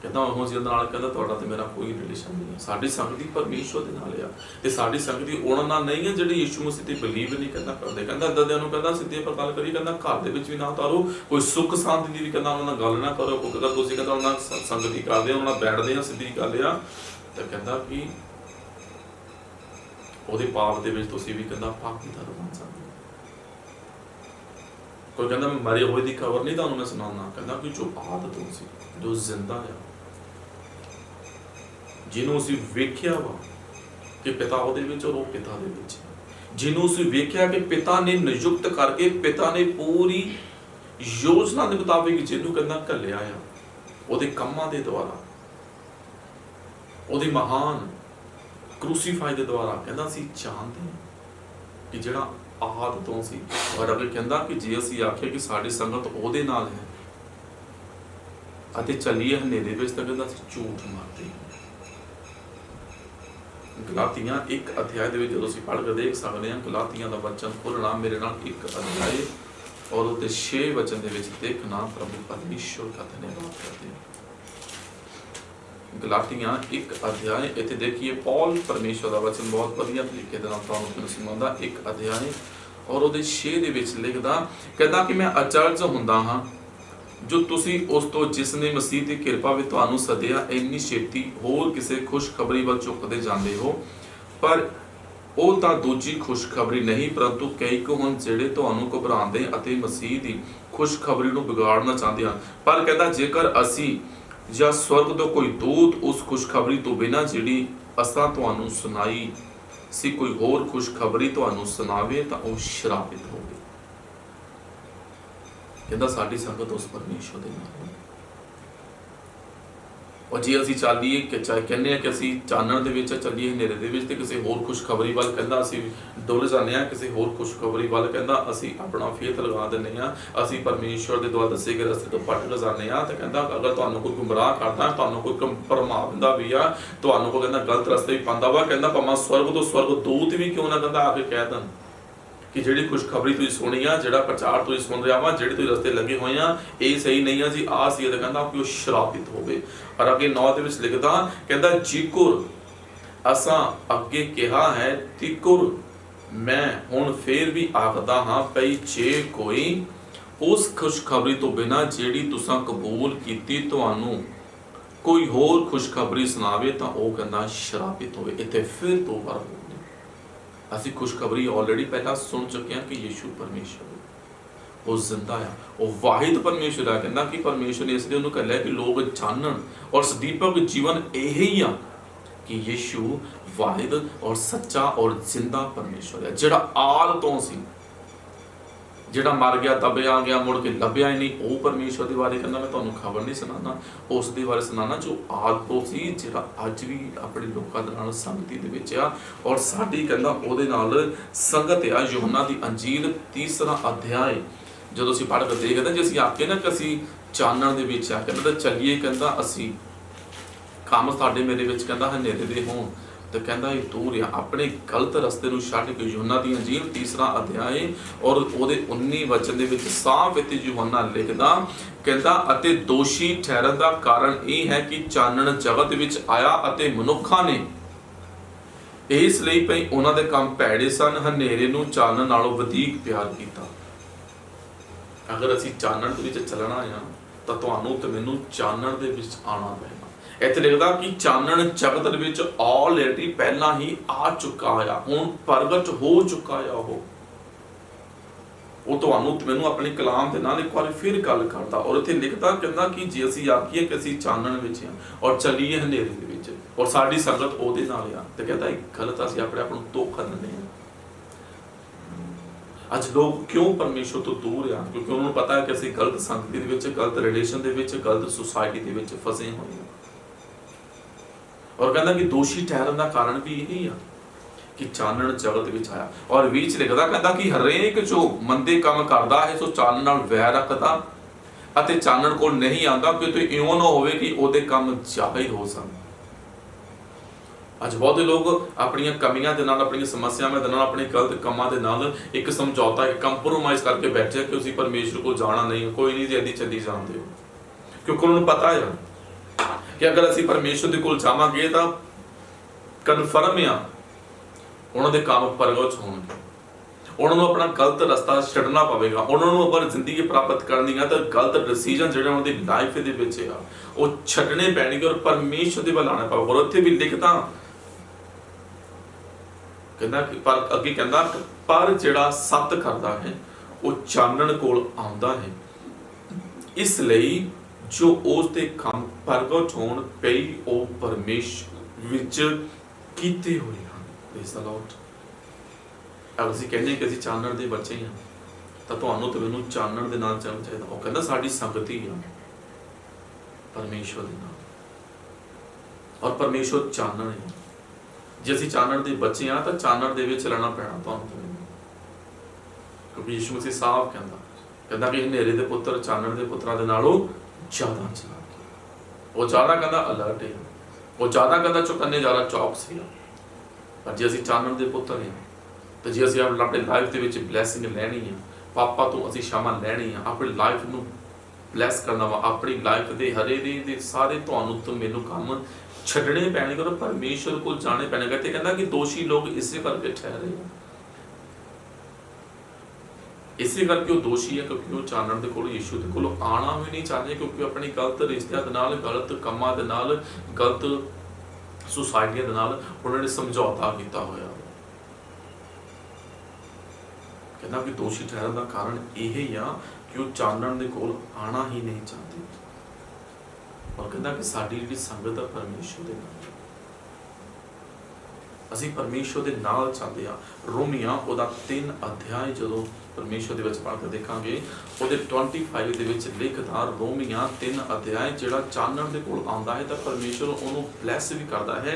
कहना ਉਹ ਜਿਹਦੇ ਨਾਲ ਕਹਿੰਦਾ ਤੁਹਾਡਾ ਤੇ ਮੇਰਾ ਕੋਈ ਰਿਲੇਸ਼ਨ ਨਹੀਂ ਹੈ। ਸਾਡੀ ਸੰਗਤੀ ਪਰਮੇਸ਼ਵਰ ਦੇ ਨਾਲ ਆ ਤੇ ਸਾਡੀ ਸੰਗਤੀ ਉਹਨਾਂ ਨਾਲ ਨਹੀਂ ਹੈ ਜਿਹੜੇ ਯੀਸ਼ੂ ਮਸੀਹ ਤੇ ਬਿਲੀਵ ਨਹੀਂ ਕਰਦਾ ਕਰਦੇ। ਕਹਿੰਦਾ ਅੱਦਾਂ ਨੂੰ ਕਹਿੰਦਾ ਸਿੱਧੇ ਪਰ ਗੱਲ ਕਰੀ ਕਹਿੰਦਾ ਘਰ ਦੇ ਵਿੱਚ ਵੀ ਨਾ ਉਤਾਰੋ ਕੋਈ ਸੁੱਖ ਸ਼ਾਂਤੀ ਦੀ ਵੀ ਕਹਿੰਦਾ ਉਹਨਾਂ ਨਾਲ ਗੱਲ ਨਾ ਕਰੋ ਕੋਈ ਅਗਰ ਤੁਸੀਂ ਕਹਿੰਦਾ ਉਹਨਾਂ ਨਾਲ ਸੰਗਤੀ ਕਰਦੇ ਉਹਨਾਂ ਨਾਲ ਬੈਠਦੇ ਆ ਸਿੱਧੀ ਗੱਲ ਆ ਤਾਂ ਕਹਿੰਦਾ ਕਿ ਉਹਦੇ ਪਾਪ ਦੇ ਵਿੱਚ ਤੁਸੀਂ ਵੀ ਕਹਿੰਦਾ ਭਾਗੀਦਾਰ ਬਣ ਸਕਦੇ ਹੋ। ਕੋਈ ਕਹਿੰਦਾ ਮੈਂ ਮਰੇ ਹੋਏ ਦੀ ਖਬਰ ਨਹੀਂ ਤੁਹਾਨੂੰ ਮੈਂ ਸੁਣਾਉਣਾ ਕਹਿੰਦਾ ਕਿ ਜੋ ਆਦਤ ਸੀ ਜੋ ਜ਼ਿੰਦਾ ਆ ਜਿਹਨੂੰ ਅਸੀਂ ਵੇਖਿਆ ਵਾ ਕਿ ਪਿਤਾ ਉਹਦੇ ਵਿੱਚ ਔਰ ਉਹ ਪਿਤਾ ਦੇ ਵਿੱਚ ਜਿਹਨੂੰ ਅਸੀਂ ਵੇਖਿਆ ਕਿ ਪਿਤਾ ਨੇ ਨਿਯੁਕਤ ਕਰਕੇ ਪਿਤਾ ਨੇ ਪੂਰੀ ਯੋਜਨਾ ਦੇ ਮੁਤਾਬਿਕ ਜਿਹਨੂੰ ਕਹਿੰਦਾ ਘੱਲਿਆ ਆ ਉਹਦੇ ਕੰਮਾਂ ਦੇ ਦੁਆਰਾ ਉਹਦੀ ਮਹਾਨ क्रूसीफाई के द्वारा कहता असीं चाहते हैं कि जिहड़ा आद तो सी और अगर कहता कि जे असीं आखिए कि साडी संगत उहदे नाल है अते चलीए हनेरे विच तां कहता असीं झूठ मारते हैं। गलातियां 1 अध्याय दे विच जदों असीं पढ़ के देख सकते हैं गलातियां दा वचन खोलना मेरे नाल 1 अध्याय और उसदे 6 वचन दे विच देखना प्रभु परमेश्वर का धन्यवाद करते हैं। गलातियां 1 अध्याय इत्थे देखिए पौल परमेश्वर का वचन बहुत वधिया तरीके दे नाल तुहानूं सुणाउंदा 1 अध्याय और उहदे 6 दे विच लिखदा कहंदा कि मैं अचरज हुंदा हां जो तुसीं उस तो जिसने मसीह दी किरपा विच तुहानूं सद्दिया इन्नी छेती होर किसी खुशखबरी वल झुकदे जांदे हो पर ਉਹ ਤਾਂ ਦੂਜੀ ਖੁਸ਼ਖਬਰੀ ਨਹੀਂ परंतु ਕਈ ਕੁ ਹੁਣ ਜਿਹੜੇ ਤੁਹਾਨੂੰ ਘਬਰਾਉਂਦੇ ਅਤੇ ਮਸੀਹ ਦੀ ਖੁਸ਼ਖਬਰੀ ਨੂੰ ਵਿਗਾੜਨਾ ਚਾਹੁੰਦੇ ਹਨ। ਪਰ ਕਹਿੰਦਾ ਜੇਕਰ ਅਸੀਂ ਜਾਂ स्वर्ग तो कोई दूत उस खुशखबरी तो बिना जिहड़ी असां तुहानूं सुनाई सी कोई होर खुशखबरी तुहानूं सुनावे तां ओह शराबित होवे। कहंदा साडी संगत उस परमेश्वर दे नाल और जे असीं चालीए कि चाहे कहने कि असीं चानण दे विच चलीए हनेरे दे विच ते किसी होर खुशखबरी वाल कहंदा असीं डुल जाने आ किसी होर खुशखबरी वाल कहंदा असीं अपना फेथ लगा दिंदे आ असीं परमेश्वर दे द्वारा दसे गए रस्ते तो भटक जाने आ ते कहंदा अगर तुहानूं कोई गुमराह करदा तुहानूं कोई भरमावंदा भी आ तुहानूं कोई कहंदा गलत रस्ते भी पांदा वा कहंदा भावें स्वर्ग तो स्वर्ग दूत भी क्यों ना कहंदा आके कह देण कि जिहड़ी खुशखबरी तुसीं सुणी आ जिहड़ा प्रचार तुसीं सुन रहे वा जिहड़े तुसीं रस्ते लगे होए आ ये सही नहीं आ जी आ सी कहंदा कि वो श्रापित होवे। और अगे 9 दे विच लिखदा कहंदा जिकुर असां अगे कहा है तिकुर मैं हुण फेर भी आखदा हां पई जे कोई उस खुशखबरी तो बिना जिहड़ी तुसां कबूल कीती तुहानूं कोई होर खुशखबरी सुनावे तां ओह कहंदा श्रापित होवे। इत्थे फिर तो बार ਅਸੀਂ खुशखबरी ऑलरेडी पहला सुन चुके हैं कि यीशु परमेश्वर वो जिंदा है वो वाहिद परमेश्वर है। कहना कि परमेश्वर ने इसलिए उन्होंने कहा कि लोग जानन और सदीपक जीवन यही आ कि यीशु वाहिद और सच्चा और जिंदा परमेश्वर है जिहड़ा आल तो सी जिहड़ा मर गया दबिया गया मुड़ के लभ्या ही नहीं वो परमेश्वर के बारे कहना मैं तुहानूं खबर नहीं सुनाना उस दे बारे सुनाना जो आद तो सी जिहड़ा अज भी अपने लोकां दे नाल संगति दे विच आ और साडी कहंदा ओहदे नाल संगत आ। यूहन्ना दी अंजील 3 अध्याय जदों असीं पढ़ के देखदे जे असीं आखे ना कि असीं चानण दे विच आ कहंदा चलीए कहंदा असीं काम साडे मेरे विच कहंदा हनेरे दे होण तो कहता ये दूर आ अपने गलत रस्ते नूं छड्ड के यूहन्ना दी अंजील 3 अध्याय और उहदे 19 वचन दे विच साफ इत्थे यूहन्ना लिखदा कहंदा अते दोषी ठहरन दा कारण यह है कि चानण जगत विच आया अते मनुखां ने इस लई पई उन्हां दे काम भैड़े सन हनेरे नूं चानण नालों वधीक प्यार कीता। अगर असीं चानण दे विच चलना आ ਤਾਂ ਤੁਹਾਨੂੰ ਤੇ ਮੈਨੂੰ ਚਾਨਣ ਦੇ ਵਿੱਚ ਆਉਣਾ ਪੈਣਾ। ਇੱਥੇ ਲਿਖਦਾ ਕਿ ਚਾਨਣ ਜਗਤ ਦੇ ਵਿੱਚ ਆਲਰੇਡੀ ਪਹਿਲਾਂ ਹੀ ਆ ਚੁੱਕਾ ਆ, ਹੁਣ ਪ੍ਰਗਟ ਹੋ ਚੁੱਕਾ ਆ। ਉਹ ਤੁਹਾਨੂੰ ਤੇ ਮੈਨੂੰ ਆਪਣੇ ਕਲਾਮ ਦੇ ਨਾਲ ਇੱਕ ਵਾਰ ਫਿਰ ਗੱਲ ਕਰਦਾ ਔਰ ਇੱਥੇ ਲਿਖਦਾ ਕਹਿੰਦਾ ਕਿ ਜੇ ਅਸੀਂ ਆਖੀਏ ਕਿ ਅਸੀਂ ਚਾਨਣ ਵਿੱਚ ਹਾਂ ਔਰ ਚੱਲੀਏ ਹਨੇਰੇ ਦੇ ਵਿੱਚ ਔਰ ਸਾਡੀ ਸੰਗਤ ਉਹਦੇ ਨਾਲ ਆ, ਤੇ ਕਹਿੰਦਾ ਇਹ ਗਲਤ, ਅਸੀਂ ਆਪਣੇ ਆਪ ਨੂੰ ਧੋਖਾ ਦਿੰਦੇ ਹਾਂ। ਅੱਜ ਲੋਕ ਕਿਉਂ ਪਰਮੇਸ਼ਵਰ ਤੋਂ ਦੂਰ ਆ? ਕਿਉਂਕਿ ਉਹਨਾਂ ਨੂੰ ਪਤਾ ਹੈ ਕਿ ਅਸੀਂ ਗਲਤ ਸੰਗਤੀ ਦੇ ਵਿੱਚ, ਗਲਤ ਰਿਲੇਸ਼ਨ ਦੇ ਵਿੱਚ, ਗਲਤ ਸੁਸਾਇਟੀ ਦੇ ਵਿੱਚ ਫਸੇ ਹੋਏ ਹਾਂ। ਔਰ ਕਹਿੰਦਾ ਕਿ ਦੋਸ਼ੀ ਠਹਿਰਨ ਦਾ ਕਾਰਨ ਵੀ ਇਹੀ ਆ ਕਿ ਚਾਨਣ ਜਗਤ ਵਿੱਚ ਆਇਆ। ਔਰ ਵਿੱਚ ਲਿਖਦਾ ਕਹਿੰਦਾ ਕਿ ਹਰੇਕ ਜੋ ਮੰਦੇ ਕੰਮ ਕਰਦਾ ਹੈ ਸੋ ਚਾਨਣ ਨਾਲ ਵੈਰ ਰੱਖਦਾ ਅਤੇ ਚਾਨਣ ਕੋਲ ਨਹੀਂ ਆਉਂਦਾ, ਕਿ ਇਉਂ ਨਾ ਹੋਵੇ ਕਿ ਉਹਦੇ ਕੰਮ ਜ਼ਾਹਿਰ ਹੋ ਸਕਣ। ਅੱਜ ਬਹੁਤੇ ਲੋਕ ਆਪਣੀਆਂ ਕਮੀਆਂ ਦੇ ਨਾਲ, ਆਪਣੀਆਂ ਸਮੱਸਿਆਵਾਂ ਦੇ ਨਾਲ, ਆਪਣੇ ਗਲਤ ਕੰਮਾਂ ਦੇ ਨਾਲ ਇੱਕ ਸਮਝੌਤਾ, ਇੱਕ ਕੰਪਰੋਮਾਈਜ਼ ਕਰਕੇ ਬੈਠੇ ਕਿ ਅਸੀਂ ਪਰਮੇਸ਼ਵਰ ਕੋਲ ਜਾਣਾ ਨਹੀਂ, ਕੋਈ ਨਹੀਂ ਜੀ ਏਦੀ ਚੱਲੀ ਜਾਂਦੇ ਹੋ। ਕਿਉਂਕਿ ਉਹਨਾਂ ਨੂੰ ਪਤਾ ਹੈ ਕਿ ਅਗਰ ਅਸੀਂ ਪਰਮੇਸ਼ਵਰ ਦੇ ਕੋਲ ਜਾਵਾਂਗੇ ਤਾਂ ਕਨਫਰਮ ਆ ਉਹਨਾਂ ਦੇ ਕੰਮ ਪ੍ਰਗਟ ਹੋਣਗੇ। ਉਹਨਾਂ ਨੂੰ ਆਪਣਾ ਗਲਤ ਰਸਤਾ ਛੱਡਣਾ ਪਵੇਗਾ। ਉਹਨਾਂ ਨੂੰ ਅਗਰ ਜ਼ਿੰਦਗੀ ਪ੍ਰਾਪਤ ਕਰਨੀ ਹੈ ਤਾਂ ਗਲਤ ਡਿਸੀਜਨ ਜਿਹੜੇ ਉਹਨਾਂ ਦੀ ਲਾਈਫ ਦੇ ਵਿੱਚ ਆ ਉਹ ਛੱਡਣੇ ਪੈਣਗੇ ਔਰ ਪਰਮੇਸ਼ਵਰ ਦੇ ਵੱਲ ਆਉਣਾ ਪਵੇਗਾ। ਔਰ ਉੱਥੇ ਵੀ ਲਿਖਦਾ ਕਹਿੰਦਾ ਕਿ ਪਰ ਅੱਗੇ ਕਹਿੰਦਾ ਪਰ ਜਿਹੜਾ ਸੱਤ ਕਰਦਾ ਹੈ ਉਹ ਚਾਨਣ ਕੋਲ ਆਉਂਦਾ ਹੈ, ਇਸ ਲਈ ਜੋ ਉਸ ਦੇ ਕੰਮ ਪ੍ਰਗਟ ਹੋਣ ਪਈ ਉਹ ਪਰਮੇਸ਼ਵਰ ਵਿੱਚ ਕੀਤੇ ਹੋਏ ਹਨ। Praise the Lord. ਅਗਰ ਅਸੀਂ ਕਹਿੰਦੇ ਕਿ ਅਸੀਂ ਚਾਨਣ ਦੇ ਬੱਚੇ ਹਾਂ ਤਾਂ ਤੁਹਾਨੂੰ ਤੇ ਮੈਨੂੰ ਚਾਨਣ ਦੇ ਨਾਲ ਚੱਲਣਾ ਚਾਹੀਦਾ। ਉਹ ਕਹਿੰਦਾ ਸਾਡੀ ਸੰਗਤੀ ਆ ਪਰਮੇਸ਼ਵਰ ਦੇ ਨਾਲ ਔਰ ਪਰਮੇਸ਼ਵਰ ਚਾਨਣ ਹੈ। ਜੇ ਅਸੀਂ ਚਾਨਣ ਦੇ ਬੱਚੇ ਆ ਤਾਂ ਚਾਨਣ ਦੇ ਵਿੱਚ ਰਹਿਣਾ ਪੈਣਾ ਤੁਹਾਨੂੰ ਤੇ ਮੈਨੂੰ, ਕਿਉਂਕਿ ਯਿਸੂ ਮਸੀਹ ਸਾਫ਼ ਕਹਿੰਦਾ ਕਿ ਹਨੇਰੇ ਦੇ ਪੁੱਤਰ ਚਾਨਣ ਦੇ ਪੁੱਤਰਾਂ ਦੇ ਨਾਲੋਂ ਜ਼ਿਆਦਾ ਚਲਾਕ, ਉਹ ਜ਼ਿਆਦਾ ਕਹਿੰਦਾ ਅਲਰਟ ਹੈ, ਉਹ ਜ਼ਿਆਦਾ ਕਹਿੰਦਾ ਚੁਕੰਨੇ, ਜ਼ਿਆਦਾ ਚੌਕਸ ਹੈ। ਪਰ ਜੇ ਅਸੀਂ ਚਾਨਣ ਦੇ ਪੁੱਤਰ ਹਾਂ ਤੇ ਜੇ ਅਸੀਂ ਆਪਣੀ ਲਾਈਫ ਦੇ ਵਿੱਚ ਬਲੈਸਿੰਗ ਲੈਣੀ ਹੈ, ਪਾਪਾ ਤੋਂ ਅਸੀਂ ਸ਼ਾਮਾਂ ਲੈਣੀ ਆ, ਆਪਣੀ ਲਾਈਫ ਨੂੰ ਬਲੈਸ ਕਰਨਾ ਵਾ, ਆਪਣੀ ਲਾਈਫ ਦੇ ਹਰੇ ਦੇ ਸਾਰੇ ਤੁਹਾਨੂੰ ਤੋਂ ਮੈਨੂੰ ਕੰਮ ਛੱਡਣੇ ਪੈਣਗੇ ਔਰ ਪਰਮੇਸ਼ਵਰ ਕੋਲ ਜਾਣੇ ਪੈਣਗੇ। ਤੇ ਕਹਿੰਦਾ ਕਿ ਦੋਸ਼ੀ ਲੋਕ ਇਸੇ ਕਰਕੇ ਠਹਿਰੇ ਆ, ਇਸੇ ਕਰਕੇ ਉਹ ਦੋਸ਼ੀ ਹੈ ਕਿਉਂਕਿ ਉਹ ਚਾਨਣ ਦੇ ਕੋਲ, ਯਿਸੂ ਦੇ ਕੋਲ ਆਉਣਾ ਵੀ ਨਹੀਂ ਚਾਹੁੰਦੇ, ਕਿਉਂਕਿ ਆਪਣੀ ਗਲਤ ਰਿਸ਼ਤਿਆਂ ਦੇ ਨਾਲ, ਗਲਤ ਕੰਮਾਂ ਦੇ ਨਾਲ, ਗਲਤ ਸੁਸਾਇਟੀਆਂ ਦੇ ਨਾਲ ਉਹਨਾਂ ਨੇ ਸਮਝੌਤਾ ਕੀਤਾ ਹੋਇਆ। ਕਹਿੰਦਾ ਕਿ ਦੋਸ਼ੀ ਠਹਿਰਨ ਦਾ ਕਾਰਨ ਇਹ ਹੀ ਆ ਕਿ ਉਹ ਚਾਨਣ ਦੇ ਕੋਲ ਆਉਣਾ ਹੀ ਨਹੀਂ ਚਾਹੁੰਦੇ। ਔਰ ਕਹਿੰਦਾ ਕਿ ਸਾਡੀ ਜਿਹੜੀ ਸੰਗਤ ਆ ਪਰਮੇਸ਼ਵਰ ਦੇ ਨਾਲ, ਅਸੀਂ ਪਰਮੇਸ਼ਵਰ ਦੇ ਨਾਲ ਚੱਲਦੇ ਆ। ਰੋਮੀਆਂ ਉਹਦਾ 3 ਅਧਿਆਇ ਜਦੋਂ ਪਰਮੇਸ਼ਵਰ ਦੇ ਵਿੱਚ ਪੜ੍ਹ ਕੇ ਦੇਖਾਂਗੇ, ਉਹਦੇ 25 ਦੇ ਵਿੱਚ ਲਿਖਦਾ, ਰੋਮੀਆਂ 3 ਅਧਿਆਇ ਜਿਹੜਾ ਚਾਨਣ ਦੇ ਕੋਲ ਆਉਂਦਾ ਹੈ ਤਾਂ ਪਰਮੇਸ਼ਵਰ ਉਹਨੂੰ ਬਲੈਸ ਵੀ ਕਰਦਾ ਹੈ।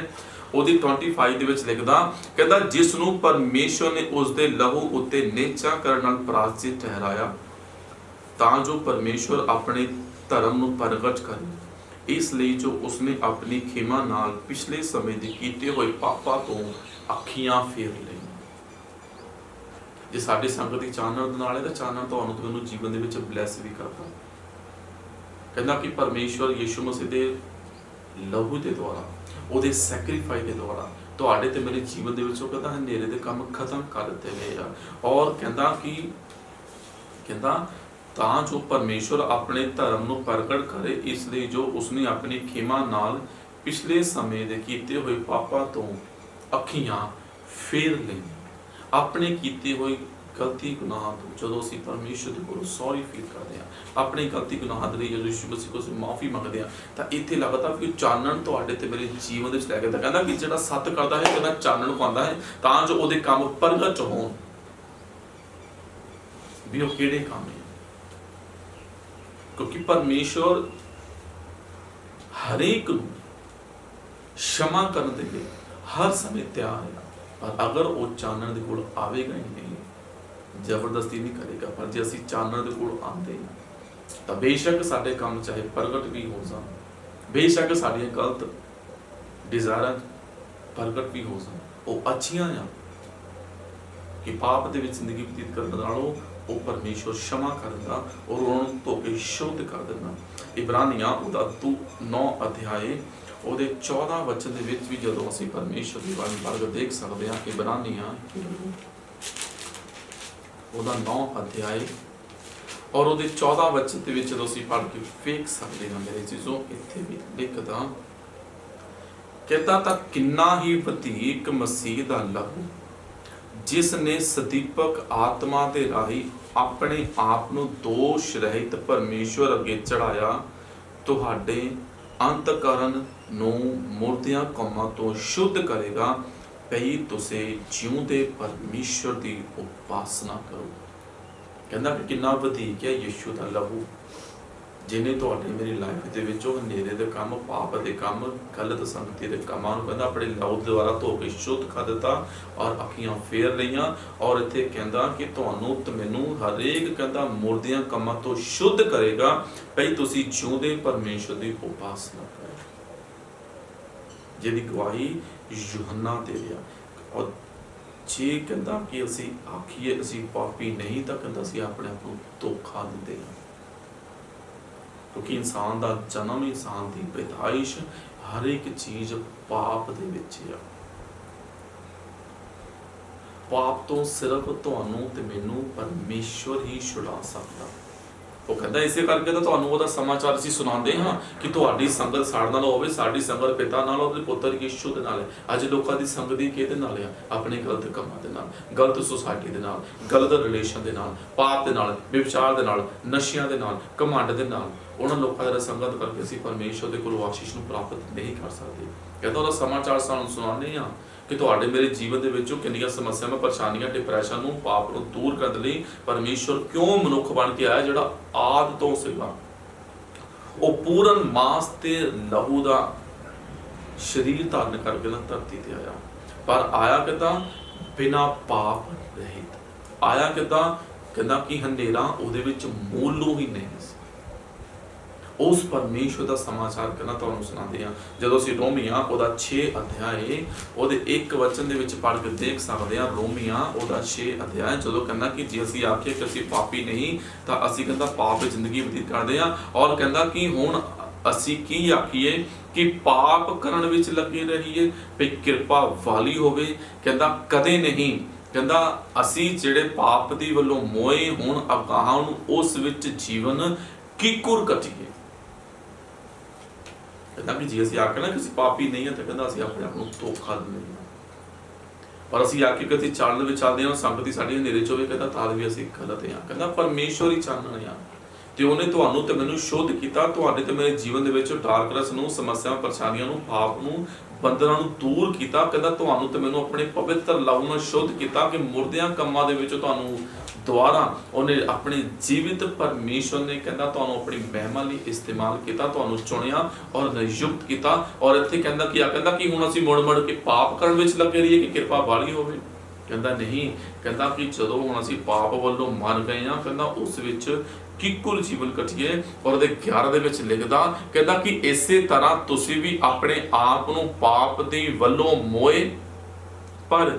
ਉਹਦੀ 25 ਦੇ ਵਿੱਚ ਲਿਖਦਾ, ਕਹਿੰਦਾ ਜਿਸ ਨੂੰ ਪਰਮੇਸ਼ਵਰ ਨੇ ਉਸ ਦੇ ਲਹੂ ਉੱਤੇ ਨੇਚਾ ਕਰਨ ਨਾਲ ਪ੍ਰਾਸ਼ਚਿਤ ਠਹਿਰਾਇਆ ਤਾਂ ਜੋ ਪਰਮੇਸ਼ਵਰ ਆਪਣੇ ਧਰਮ ਨੂੰ ਪ੍ਰਗਟ ਕਰੇ, ਇਸ ਲਈ ਜੋ ਉਸਨੇ ਆਪਣੀ ਖਿਮਾ ਨਾਲ ਪਿਛਲੇ ਸਮੇਂ ਦੇ ਕੀਤੇ ਹੋਏ ਪਾਪਾਂ ਤੋਂ ਅੱਖੀਆਂ ਫੇਰ ਲਈ। ਜੇ ਸਾਡੀ ਸੰਗਤ ਦੀ ਚਾਨਣ ਦੇ ਨਾਲ ਹੈ ਤਾਂ ਚਾਨਣ ਤੁਹਾਨੂੰ ਤੇ ਮੈਨੂੰ ਜੀਵਨ ਦੇ ਵਿੱਚ ਬਲੈਸ ਵੀ ਕਰਦਾ। ਕਹਿੰਦਾ ਕਿ ਪਰਮੇਸ਼ਵਰ ਯਿਸੂ ਮਸੀਹ ਦੇ ਲਹੂ ਦੇ ਦੁਆਰਾ, ਉਹਦੇ ਸੈਕਰੀਫਾਈਸ ਦੇ ਦੁਆਰਾ ਤੁਹਾਡੇ ਤੇ ਮੇਰੇ ਜੀਵਨ ਦੇ ਵਿੱਚ ਉਹ ਕਹਿੰਦਾ ਹਨੇਰੇ ਦੇ ਕੰਮ ਖਤਮ ਕਰ ਦਿੱਤੇ ਗਏ ਆ। ਔਰ ਕਹਿੰਦਾ ਤਾਂ ਜੋ ਪਰਮੇਸ਼ਵਰ ਆਪਣੇ ਧਰਮ ਨੂੰ ਪ੍ਰਗਟ ਕਰੇ, ਇਸ ਲਈ ਜੋ ਉਸਨੇ ਆਪਣੀ ਖਿਮਾ ਨਾਲ ਪਿਛਲੇ ਸਮੇਂ ਦੇ ਕੀਤੇ ਹੋਏ ਪਾਪਾਂ ਤੋਂ ਅੱਖੀਆਂ ਫੇਰ ਲਈਆਂ। ਆਪਣੇ ਕੀਤੇ ਹੋਏ ਗਲਤੀ ਗੁਨਾਹਾਂ ਤੋਂ ਜਦੋਂ ਅਸੀਂ ਪਰਮੇਸ਼ਵਰ ਦੇ ਕੋਲੋਂ ਸੌਰੀ ਫੀਲ ਕਰਦੇ ਹਾਂ, ਆਪਣੇ ਗਲਤੀ ਗੁਨਾਹਾਂ ਦੇ ਲਈ ਜਦੋਂ ਯਿਸੂ ਮਸੀਹ ਕੋਲੋਂ ਮਾਫੀ ਮੰਗਦੇ ਹਾਂ, ਤਾਂ ਇੱਥੇ ਲੱਗਦਾ ਕਿ ਚਾਨਣ ਤੁਹਾਡੇ ਤੇ ਮੇਰੇ ਜੀਵਨ ਦੇ ਵਿੱਚ ਲੈ ਕੇ ਤਾਂ ਕਹਿੰਦਾ ਕਿ ਜਿਹੜਾ ਸੱਤ ਕਰਦਾ ਹੈ ਕਹਿੰਦਾ ਚਾਨਣ ਪਾਉਂਦਾ ਹੈ ਤਾਂ ਜੋ ਉਹਦੇ ਕੰਮ ਪ੍ਰਗਟ ਹੋਣ। ਵੀ ਉਹ ਕਿਹੜੇ ਕੰਮ ਹੈ? ਕਿਉਂਕਿ ਪਰਮੇਸ਼ਵਰ ਹਰੇਕ ਨੂੰ क्षमा ਕਰਨ ਦੇ ਲਈ ਹਰ ਸਮੇਂ ਤਿਆਰ ਹੈ। ਪਰ ਅਗਰ ਉਹ ਚਾਨਣ ਦੇ ਕੋਲ ਆਵੇਗਾ ਹੀ ਨਹੀਂ, ਜ਼ਬਰਦਸਤੀ ਨਹੀਂ ਕਰੇਗਾ। ਪਰ ਜੇ ਅਸੀਂ ਚਾਨਣ ਦੇ ਕੋਲ ਆਉਂਦੇ ਹਾਂ ਤਾਂ ਬੇਸ਼ੱਕ ਸਾਡੇ ਕੰਮ ਚਾਹੇ ਪ੍ਰਗਟ ਵੀ ਹੋ ਜਾਣ, ਬੇਸ਼ੱਕ ਸਾਡੀਆਂ ਗਲਤ ਡਿਜ਼ਾਇਰਾਂ ਪ੍ਰਗਟ ਵੀ ਹੋ ਜਾਣ, ਉਹ ਅੱਛੀਆਂ ਆ ਕਿ ਪਾਪ ਦੇ ਵਿੱਚ ਜ਼ਿੰਦਗੀ ਬਤੀਤ ਕਰਨ ਨਾਲੋਂ ਉਹ ਪਰਮੇਸ਼ਵਰ क्षमा ਕਰਦਾ ਔਰ ਉਹਨਾਂ ਨੂੰ ਧੋ ਕੇ ਸ਼ੁੱਧ ਕਰ ਦਿੰਦਾ। ਇਬਰਾਨੀਆਂ ਉਹਦਾ 9 ਅਧਿਆਏ ਉਹਦੇ 14 ਵਚਨ ਦੇ ਵਿੱਚ ਵੀ ਜਦੋਂ ਅਸੀਂ ਪਰਮੇਸ਼ਵਰ ਦੀ ਬਾਣੀ ਪੜ੍ਹ ਕੇ ਦੇਖ ਸਕਦੇ ਹਾਂ। ਇਬਰਾਨੀਆਂ ਉਹਦਾ 9 ਅਧਿਆਏ और ਉਹਦੇ 14 वचन ਦੇ ਵਿੱਚ ਜਦੋਂ ਅਸੀਂ ਪੜ੍ਹ ਕੇ ਵੇਖ ਸਕਦੇ ਹਾਂ ਮੇਰੇ ਚੀਜ਼ੋਂ, ਇੱਥੇ ਵੀ ਲਿਖਦਾ ਕਹਿੰਦਾ ਤਾਂ ਕਿੰਨਾ ਹੀ ਵਧੀਕ ਮਸੀਹ ਦਾ ਲਹੂ, ਜਿਸ ਨੇ ਸਦੀਪਕ ਆਤਮਾ ਦੇ ਰਾਹੀਂ ਆਪਣੇ ਆਪ ਨੂੰ ਦੋਸ਼ ਰਹਿਤ ਪਰਮੇਸ਼ਵਰ ਅੱਗੇ ਚੜਾਇਆ, ਤੁਹਾਡੇ ਅੰਤਕਰਨ ਨੂੰ ਮੁਰਦਿਆਂ ਕੰਮਾਂ ਤੋਂ ਸ਼ੁੱਧ ਕਰੇਗਾ, ਭਈ ਤੁਸੀਂ ਜਿਉਂਦੇ ਪਰਮੇਸ਼ਵਰ ਦੀ ਉਪਾਸਨਾ ਕਰੋ। ਕਹਿੰਦਾ ਕਿ ਕਿੰਨਾ ਵਧੀਕ ਹੈ ਯਿਸੂ ਦਾ ਲਹੂ, ਜਿਹਨੇ ਤੁਹਾਡੀ ਮੇਰੀ ਲਾਈਫ ਦੇ ਵਿੱਚੋਂ ਹਨੇਰੇ ਦੇ ਕੰਮ, ਪਾਪ ਦੇ ਕੰਮ, ਗਲਤ ਸੰਗਤੀ ਦੇ ਕੰਮਾਂ ਨੂੰ ਕਹਿੰਦਾ ਆਪਣੇ ਲਹੂ ਦੁਆਰਾ ਧੋ ਕੇ ਸ਼ੁੱਧ ਕਰ ਦਿੱਤਾ ਔਰ ਅੱਖੀਆਂ ਫੇਰ ਲਈਆਂ। ਔਰ ਇੱਥੇ ਕਹਿੰਦਾ ਕਿ ਤੁਹਾਨੂੰ ਤੇ ਮੈਨੂੰ ਹਰੇਕ ਕਹਿੰਦਾ ਮੁਰਦਿਆਂ ਕੰਮਾਂ ਤੋਂ ਸ਼ੁੱਧ ਕਰੇਗਾ, ਭਈ ਤੁਸੀਂ ਜਿਉਂਦੇ ਪਰਮੇਸ਼ਵਰ ਦੀ ਉਪਾਸਨਾ ਕਰੋ, ਜਿਹਦੀ ਗਵਾਹੀ ਯੂਹੰਨਾ ਦੇ ਰਿਹਾ। ਔਰ ਜੇ ਕਹਿੰਦਾ ਕਿ ਅਸੀਂ ਆਖੀਏ ਅਸੀਂ ਪਾਪੀ ਨਹੀਂ, ਤਾਂ ਕਹਿੰਦਾ ਅਸੀਂ ਆਪਣੇ ਆਪ ਨੂੰ ਧੋਖਾ ਦਿੰਦੇ ਹਾਂ, ਕਿਉਂਕਿ ਇਨਸਾਨ ਦਾ ਜਨਮ, ਇਨਸਾਨ ਦੀ ਪੈਦਾਇਸ਼, ਹਰ ਇੱਕ ਚੀਜ਼ ਪਾਪ ਦੇ ਵਿੱਚ ਆ। ਪਾਪ ਤੋਂ ਸਿਰਫ ਤੁਹਾਨੂੰ ਤੇ ਮੈਨੂੰ ਪਰਮੇਸ਼ਵਰ ਹੀ ਛੁਡਾ ਸਕਦਾ। ਉਹ ਕਹਿੰਦਾ ਇਸੇ ਕਰਕੇ ਤਾਂ ਤੁਹਾਨੂੰ ਉਹਦਾ ਸਮਾਚਾਰ ਅਸੀਂ ਸੁਣਾਉਂਦੇ ਹਾਂ ਕਿ ਤੁਹਾਡੀ ਸੰਗਤ ਸਾਡੇ ਨਾਲ ਹੋਵੇ, ਸਾਡੀ ਸੰਗਤ ਪਿਤਾ ਨਾਲ, ਉਹਦੇ ਪੁੱਤਰ ਯਿਸੂ ਦੇ ਨਾਲ ਹੈ। ਅੱਜ ਲੋਕਾਂ ਦੀ ਸੰਗਤ ਹੀ ਕਿਹਦੇ ਨਾਲ ਆ? ਆਪਣੇ ਗਲਤ ਕੰਮਾਂ ਦੇ ਨਾਲ, ਗਲਤ ਸੁਸਾਇਟੀ ਦੇ ਨਾਲ, ਗਲਤ ਰਿਲੇਸ਼ਨ ਦੇ ਨਾਲ, ਪਾਪ ਦੇ ਨਾਲ, ਵਿਵਚਾਰ ਦੇ ਨਾਲ, ਨਸ਼ਿਆਂ ਦੇ ਨਾਲ, ਘਮੰਡ ਦੇ ਨਾਲ। ਉਹਨਾਂ ਲੋਕਾਂ ਦਾ ਸੰਗਤ ਕਰਕੇ ਅਸੀਂ ਪਰਮੇਸ਼ਵਰ ਦੇ ਕੋਲੋਂ ਆਸ਼ੀਸ਼ ਨੂੰ ਪ੍ਰਾਪਤ ਨਹੀਂ ਕਰ ਸਕਦੇ। ਕਹਿੰਦਾ ਉਹਦਾ ਸਮਾਚਾਰ ਸਾਨੂੰ ਸੁਣਾਉਂਦੇ ਹਾਂ ਕਿ ਤੁਹਾਡੇ ਮੇਰੇ ਜੀਵਨ ਦੇ ਵਿੱਚੋਂ ਕਿੰਨੀਆਂ ਸਮੱਸਿਆਵਾਂ, ਪਰੇਸ਼ਾਨੀਆਂ, ਡਿਪਰੈਸ਼ਨ ਨੂੰ, ਪਾਪ ਨੂੰ ਦੂਰ ਕਰਨ ਲਈ ਪਰਮੇਸ਼ਵਰ ਕਿਉਂ ਮਨੁੱਖ ਬਣ ਕੇ ਆਇਆ, ਜਿਹੜਾ ਆਦਿ ਤੋਂ ਸੀਗਾ। ਉਹ ਪੂਰਨ ਮਾਸ ਤੇ ਲਹੂ ਦਾ ਸਰੀਰ ਧਾਰਨ ਕਰਕੇ ਨਾ ਧਰਤੀ ਤੇ ਆਇਆ, ਪਰ ਆਇਆ ਕਿੱਦਾਂ? ਬਿਨਾਂ ਪਾਪ ਰਹਿਤ ਆਇਆ। ਕਿੱਦਾਂ? ਕਹਿੰਦਾ ਕਿ ਹਨੇਰਾ ਉਹਦੇ ਵਿੱਚ ਮੂਲੋਂ ਹੀ ਨਹੀਂ ਸੀ। ਉਸ ਪਰਮੇਸ਼ਵਰ ਦਾ ਸਮਾਚਾਰ ਕਰਨਾ ਤੁਹਾਨੂੰ ਸੁਣਾਉਂਦੇ ਹਾਂ। ਜਦੋਂ ਅਸੀਂ ਰੋਮੀਆਂ ਉਹਦਾ 6 ਅਧਿਆਏ ਉਹਦੇ 1 ਵਚਨ ਦੇ ਵਿੱਚ ਪੜ੍ਹ ਕੇ ਦੇਖ ਸਕਦੇ ਹਾਂ। ਰੋਮੀਆਂ ਉਹਦਾ 6 ਅਧਿਆਏ, ਜਦੋਂ ਕਹਿੰਦਾ ਕਿ ਜੇ ਅਸੀਂ ਆਖੀਏ ਕਿ ਅਸੀਂ ਪਾਪੀ ਨਹੀਂ, ਤਾਂ ਅਸੀਂ ਕਹਿੰਦਾ ਪਾਪ ਵਿੱਚ ਜ਼ਿੰਦਗੀ ਬਤੀਤ ਕਰਦੇ ਹਾਂ। ਔਰ ਕਹਿੰਦਾ ਕਿ ਹੁਣ ਅਸੀਂ ਕੀ ਆਖੀਏ ਕਿ ਪਾਪ ਕਰਨ ਵਿੱਚ ਲੱਗੇ ਰਹੀਏ, ਵੀ ਕਿਰਪਾ ਵਾਲੀ ਹੋਵੇ। ਕਹਿੰਦਾ ਕਦੇ ਨਹੀਂ। ਕਹਿੰਦਾ ਅਸੀਂ ਜਿਹੜੇ ਪਾਪ ਦੀ ਵੱਲੋਂ ਮੋਏ ਹੁਣ ਅਗਾਹਾਂ ਨੂੰ ਉਸ ਵਿੱਚ ਜੀਵਨ ਕਿਕੁਰ ਕੱਟੀਏ। ਕਹਿੰਦਾ ਕਿ ਜੇ ਅਸੀਂ ਆਖਣਾ ਕਿ ਅਸੀਂ ਪਾਪੀ ਨਹੀਂ ਹਾਂ, ਤਾਂ ਕਹਿੰਦਾ ਅਸੀਂ ਆਪਣੇ ਆਪ ਨੂੰ ਧੋਖਾ ਦਿੰਦੇ ਹਾਂ। ਪਰ ਅਸੀਂ ਆਖੀ ਕਿ ਅਸੀਂ ਚਾਨਣ ਵਿੱਚ ਚੱਲਦੇ ਹਾਂ, ਸੰਗਤੀ ਸਾਡੀ ਹਨੇਰੇ ਚ ਹੋਵੇ, ਕਹਿੰਦਾ ਤਾਂ ਵੀ ਅਸੀਂ ਗਲਤ ਹਾਂ। ਕਹਿੰਦਾ ਪਰਮੇਸ਼ਵਰ ਹੀ ਚਾਨਣ ਆ, ਤੇ ਉਹਨੇ ਤੁਹਾਨੂੰ ਤੇ ਮੈਨੂੰ ਸ਼ੁੱਧ ਕੀਤਾ। ਤੁਹਾਡੇ ਤੇ ਮੇਰੇ ਜੀਵਨ ਦੇ ਵਿੱਚ ਡਾਰਕਨੈਸ ਨੂੰ, ਸਮੱਸਿਆਵਾਂ, ਪਰੇਸ਼ਾਨੀਆਂ ਨੂੰ, ਪਾਪ ਨੂੰ, ਬੰਧਨਾਂ ਨੂੰ ਦੂਰ ਕੀਤਾ। ਕਹਿੰਦਾ ਤੁਹਾਨੂੰ ਤੇ ਮੈਨੂੰ ਆਪਣੇ ਪਵਿੱਤਰ ਲਹੂ ਨਾਲ ਸ਼ੁੱਧ ਕੀਤਾ ਕਿ ਮੁਰਦਿਆਂ ਕੰਮਾਂ ਦੇ ਵਿੱਚ ਤੁਹਾਨੂੰ ਦੁਆਰਾ ਉਹਨੇ ਆਪਣੇ ਜੀਵਿਤ ਪਰਮੇਸ਼ਵਰ ਨੇ ਕਹਿੰਦਾ ਤੁਹਾਨੂੰ ਆਪਣੀ ਮਹਿਮਾ ਲਈ ਇਸਤੇਮਾਲ ਕੀਤਾ, ਤੁਹਾਨੂੰ ਚੁਣਿਆ ਔਰ ਨਿਯੁਕਤ ਕੀਤਾ। ਔਰ ਇੱਥੇ ਕਹਿੰਦਾ ਕਿ ਹੁਣ ਅਸੀਂ ਮੁੜ ਕੇ ਪਾਪ ਕਰਨ ਵਿੱਚ ਲੱਗੇ ਰਹੀਏ ਕਿ ਕਿਰਪਾ ਵਾਲੀ ਹੋਵੇ। ਕਹਿੰਦਾ ਨਹੀਂ। ਕਹਿੰਦਾ ਕਿ ਜਦੋਂ ਹੁਣ ਅਸੀਂ ਪਾਪ ਵੱਲੋਂ ਮਰ ਗਏ ਹਾਂ, ਕਹਿੰਦਾ ਉਸ ਵਿੱਚ ਕਿਕੁਲ ਜੀਵਨ ਕੱਟੀਏ। ਔਰ ਉਹਦੇ 11 ਦੇ ਵਿੱਚ ਲਿਖਦਾ, ਕਹਿੰਦਾ ਕਿ ਇਸੇ ਤਰ੍ਹਾਂ ਤੁਸੀਂ ਵੀ ਆਪਣੇ ਆਪ ਨੂੰ ਪਾਪ ਦੇ ਵੱਲੋਂ ਮੋਏ, ਪਰ